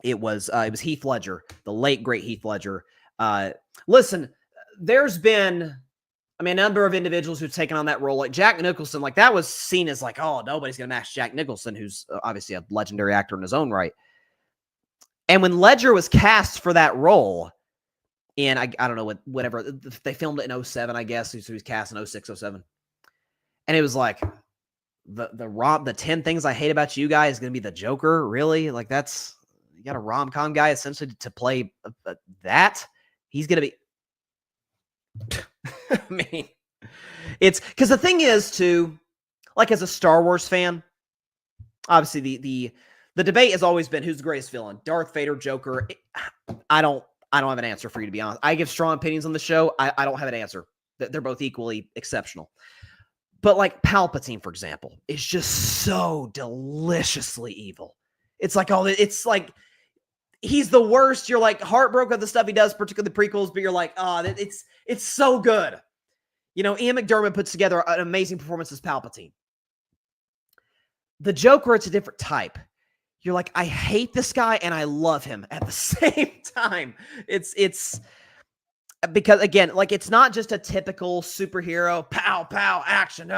It was Heath Ledger, the late great Heath Ledger. Listen, there's been a number of individuals who've taken on that role, like Jack Nicholson. Like that was seen as like, oh, nobody's gonna match Jack Nicholson, who's obviously a legendary actor in his own right. And when Ledger was cast for that role, in I don't know whatever they filmed it in 2007, I guess. So he was cast in 2006, 2007. And it was like the 10 things I hate about you guys is going to be the Joker. Really? Like you got a rom-com guy essentially to play that. He's going to be, I mean, it's because the thing is too, like as a Star Wars fan, obviously the debate has always been who's the greatest villain, Darth Vader, Joker. I don't have an answer for you, to be honest. I give strong opinions on the show. I don't have an answer. They're both equally exceptional. But like Palpatine, for example, is just so deliciously evil. It's like it's like he's the worst. You're like heartbroken at the stuff he does, particularly the prequels, but you're like, oh, it's so good. You know, Ian McDiarmid puts together an amazing performance as Palpatine. The Joker, it's a different type. You're like, I hate this guy and I love him at the same time. It's because, again, like it's not just a typical superhero, pow, pow, action.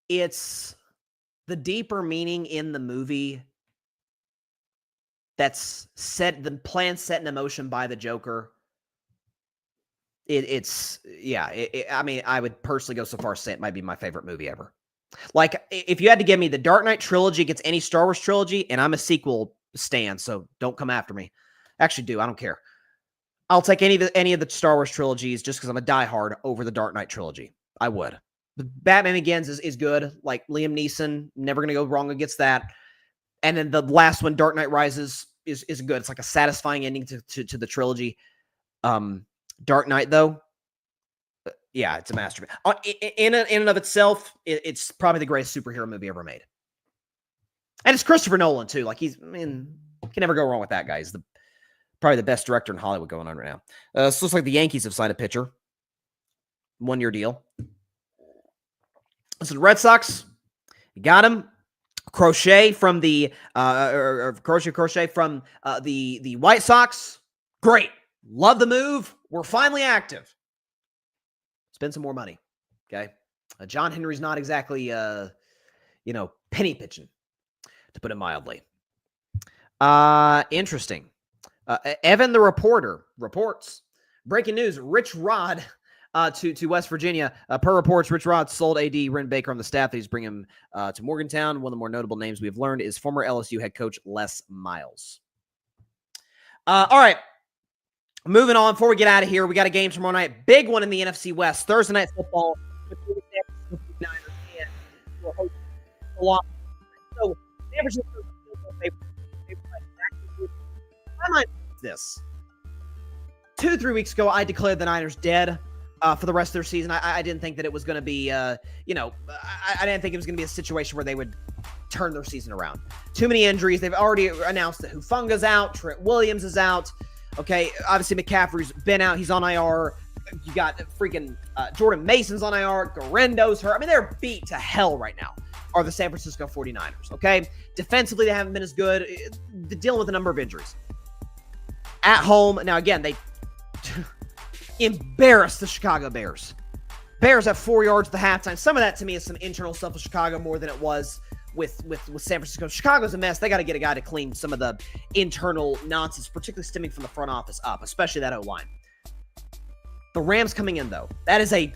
It's the deeper meaning in the movie that's set, the plan set in motion by the Joker. I mean, I would personally go so far as to say it might be my favorite movie ever. Like, if you had to give me the Dark Knight trilogy against any Star Wars trilogy, and I'm a sequel stan, so don't come after me. Actually, I don't care. I'll take any of the Star Wars trilogies just because I'm a diehard over the Dark Knight trilogy. I would. The Batman Begins is good. Like Liam Neeson, never going to go wrong against that. And then the last one, Dark Knight Rises, is good. It's like a satisfying ending to the trilogy. Dark Knight, though, yeah, it's a masterpiece. In and of itself, it's probably the greatest superhero movie ever made. And it's Christopher Nolan, too. Like, you can never go wrong with that guy. He's probably the best director in Hollywood going on right now. So it looks like the Yankees have signed a pitcher. 1-year deal. Listen, Red Sox, you got him. Crochet from the the White Sox. Great. Love the move. We're finally active. Spend some more money. Okay. John Henry's not exactly, penny pitching, to put it mildly. Interesting. Evan the Reporter reports breaking news. Rich Rod to West Virginia. Per reports, Rich Rod sold AD Ren Baker on the staff that he's bringing him to Morgantown. One of the more notable names we've learned is former LSU head coach Les Miles. All right. Moving on, before we get out of here, we got a game tomorrow night. Big one in the NFC West. Thursday night football. So, San Francisco this. 2-3 weeks ago, I declared the Niners dead for the rest of their season. I didn't think that it was going to be, I didn't think it was going to be a situation where they would turn their season around. Too many injuries. They've already announced that Hufunga's out. Trent Williams is out. Okay, obviously McCaffrey's been out. He's on IR. You got freaking Jordan Mason's on IR. Garendo's hurt. I mean, they're beat to hell right now, are the San Francisco 49ers, okay? Defensively, they haven't been as good. They're dealing with a number of injuries. At home, now again, they embarrassed the Chicago Bears. Bears have 4 yards at the halftime. Some of that, to me, is some internal stuff with Chicago more than it was with San Francisco. Chicago's a mess. They got to get a guy to clean some of the internal nonsense, particularly stemming from the front office up, especially that O-line. The Rams coming in, though. That is a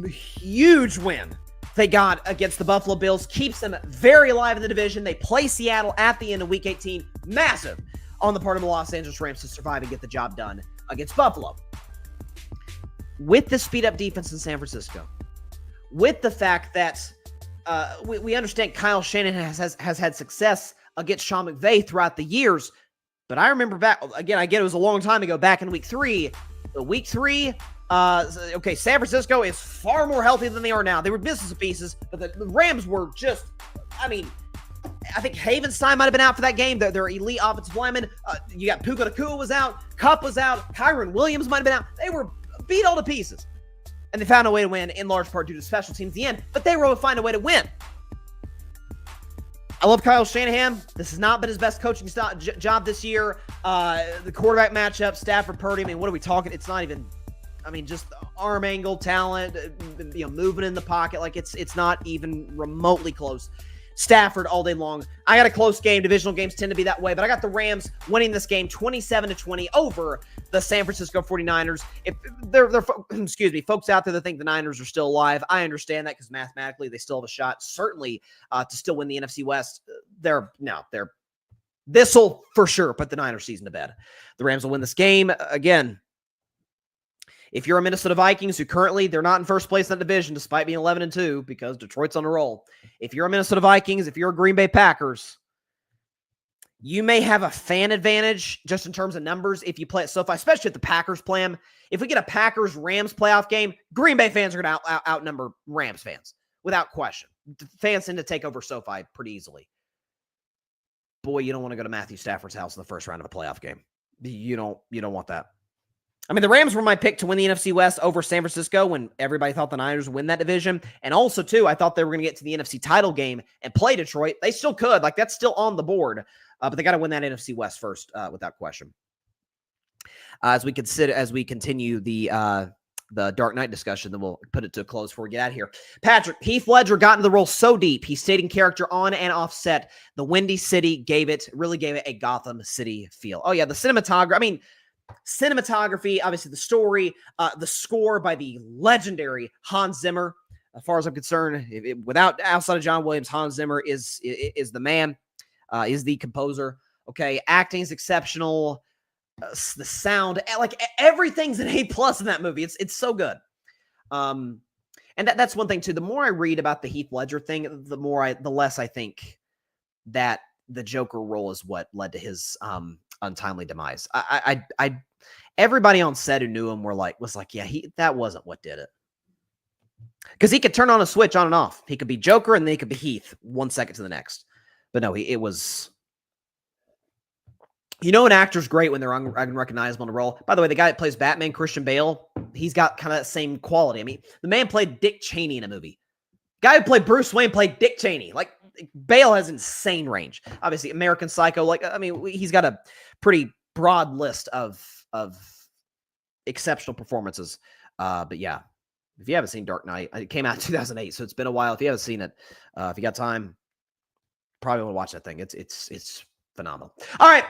huge win they got against the Buffalo Bills keeps them very alive in the division. They play Seattle at the end of Week 18. Massive on the part of the Los Angeles Rams to survive and get the job done against Buffalo. With the speed-up defense in San Francisco, with the fact that we understand Kyle Shanahan has had success against Sean McVay throughout the years, but I remember back, again, I get it was a long time ago, back in Week 3. Week 3, San Francisco is far more healthy than they are now. They were business pieces, but the Rams were just, I think Havenstein might have been out for that game. Their elite offensive lineman. You got Puka Nacua was out. Kupp was out. Kyron Williams might have been out. They were beat all to pieces. And they found a way to win in large part due to special teams at the end, but they were able to find a way to win. I love Kyle Shanahan. This has not been his best coaching job this year. The quarterback matchup, Stafford, Purdy, what are we talking? It's not even, just arm angle, talent, moving in the pocket. Like it's not even remotely close. Stafford all day long. I got a close game. Divisional games tend to be that way, but I got the Rams winning this game 27-20 over the San Francisco 49ers. If they're folks out there that think the Niners are still alive, I understand that because mathematically they still have a shot, certainly to still win the NFC West. This will for sure put the Niners season to bed. The Rams will win this game again. If you're a Minnesota Vikings, who currently they're not in first place in that division, despite being 11-2 because Detroit's on a roll. If you're a Minnesota Vikings, if you're a Green Bay Packers, you may have a fan advantage just in terms of numbers if you play at SoFi, especially if the Packers play them. If we get a Packers-Rams playoff game, Green Bay fans are going to outnumber Rams fans without question. The fans tend to take over SoFi pretty easily. Boy, you don't want to go to Matthew Stafford's house in the first round of a playoff game. You don't want that. The Rams were my pick to win the NFC West over San Francisco when everybody thought the Niners would win that division. And also, too, I thought they were going to get to the NFC title game and play Detroit. They still could. That's still on the board. But they got to win that NFC West first, without question. As we continue the Dark Knight discussion, then we'll put it to a close before we get out of here. Patrick, Heath Ledger got into the role so deep. He stayed in character on and off set. The Windy City really gave it a Gotham City feel. Oh, yeah, the cinematography. Cinematography, obviously the story, the score by the legendary Hans Zimmer. As far as I'm concerned, outside of John Williams, Hans Zimmer is the man, is the composer. Okay, acting is exceptional. The sound, everything's an A+ in that movie. It's so good. And that's one thing too. The more I read about the Heath Ledger thing, the less I think that the Joker role is what led to his untimely demise. Everybody on set who knew him was like, yeah, that wasn't what did it. Because he could turn on a switch on and off. He could be Joker and then he could be Heath 1 second to the next. But no, it was. An actor's great when they're unrecognizable in a role. By the way, the guy that plays Batman, Christian Bale, he's got kind of that same quality. The man played Dick Cheney in a movie. The guy who played Bruce Wayne played Dick Cheney. Bale has insane range. Obviously, American Psycho. He's got a pretty broad list of exceptional performances. But yeah, if you haven't seen Dark Knight, it came out in 2008, so it's been a while. If you haven't seen it, if you got time, probably want to watch that thing. It's phenomenal. All right.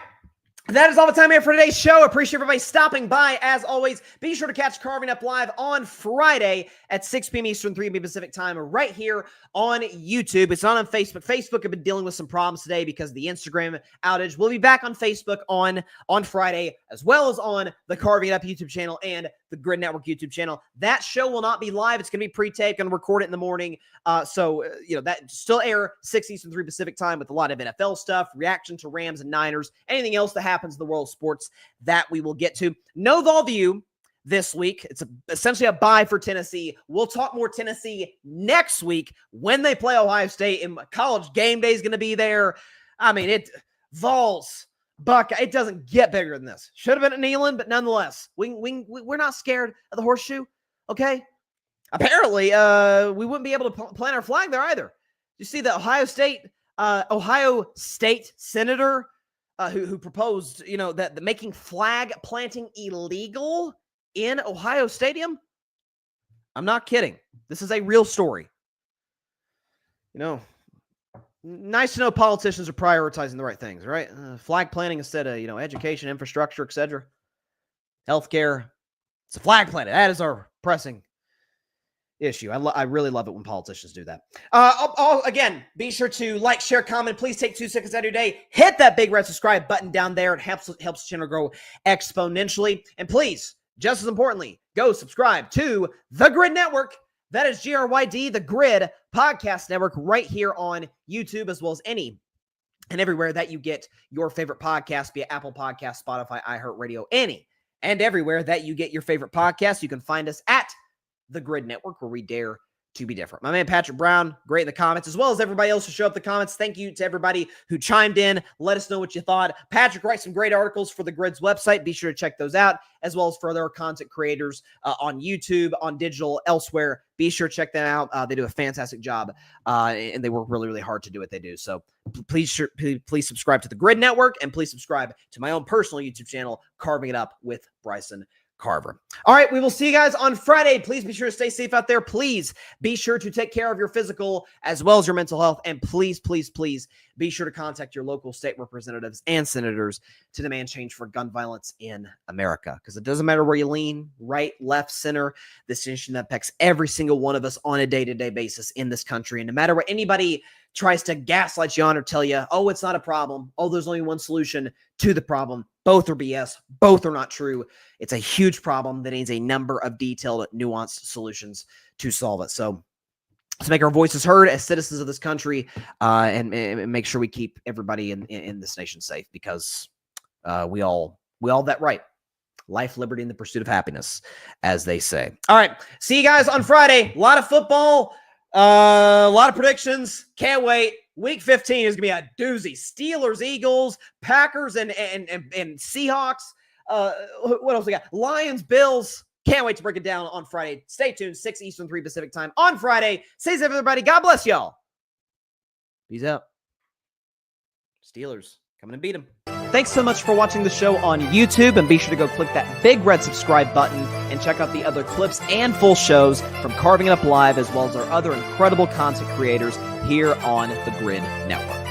That is all the time we have for today's show. Appreciate everybody stopping by. As always, be sure to catch Carving Up Live on Friday at 6 p.m. Eastern, 3 p.m. Pacific time, right here on YouTube. It's not on Facebook. Facebook have been dealing with some problems today because of the Instagram outage. We'll be back on Facebook on Friday, as well as on the Carving Up YouTube channel and the Grid Network YouTube channel. That show will not be live. It's going to be pre-taped. Going to record it in the morning. That still air 6 Eastern, 3 Pacific time with a lot of NFL stuff, reaction to Rams and Niners, anything else that happens in the world of sports that we will get to. No Volview this week. It's essentially a bye for Tennessee. We'll talk more Tennessee next week when they play Ohio State, and College Game Day is going to be there. Vols, Buck, it doesn't get bigger than this. Should have been at Neyland, but nonetheless, we're not scared of the horseshoe, okay? Apparently, we wouldn't be able to plant our flag there either. You see the Ohio State senator who proposed, that making flag planting illegal in Ohio Stadium? I'm not kidding. This is a real story. Nice to know politicians are prioritizing the right things, right? Flag planting instead of, education, infrastructure, etc. Healthcare. It's a flag planting. That is our pressing issue. I really love it when politicians do that. Again, be sure to like, share, comment. Please take 2 seconds out of your day. Hit that big red subscribe button down there. It helps the channel grow exponentially. And please, just as importantly, go subscribe to The Grid Network. That is GRYD, The Grid Podcast Network, right here on YouTube, as well as any and everywhere that you get your favorite podcast, be it Apple Podcasts, Spotify, iHeartRadio, any and everywhere that you get your favorite podcast. You can find us at The Grid Network, where we dare to be different. My man Patrick Brown, great in the comments, as well as everybody else who showed up in the comments. Thank you to everybody who chimed in. Let us know what you thought. Patrick writes some great articles for the Grid's website. Be sure to check those out, as well as for other content creators on YouTube, on digital, elsewhere. Be sure to check them out. They do a fantastic job, and they work really, really hard to do what they do. So please subscribe to the Grid Network, and please subscribe to my own personal YouTube channel, Carving It Up with Bryson Carver. All right, we will see you guys on Friday. Please be sure to stay safe out there. Please be sure to take care of your physical as well as your mental health. And please, please, please be sure to contact your local state representatives and senators to demand change for gun violence in America. Because it doesn't matter where you lean, right, left, center, this issue that affects every single one of us on a day-to-day basis in this country. And no matter what anybody tries to gaslight you on or tell you, oh, it's not a problem. Oh, there's only one solution to the problem. Both are BS. Both are not true. It's a huge problem that needs a number of detailed, nuanced solutions to solve it. So let's make our voices heard as citizens of this country, and make sure we keep everybody in this nation safe, because we all have that right. Life, liberty, and the pursuit of happiness, as they say. All right. See you guys on Friday. A lot of football. A lot of predictions. Can't wait. Week 15 is going to be a doozy. Steelers, Eagles, Packers, and Seahawks. What else we got? Lions, Bills. Can't wait to break it down on Friday. Stay tuned. 6 Eastern, 3 Pacific time on Friday. Stay safe, everybody. God bless y'all. Peace out. Steelers coming to beat them. Thanks so much for watching the show on YouTube, and be sure to go click that big red subscribe button and check out the other clips and full shows from Carving It Up Live, as well as our other incredible content creators here on the Grid Network.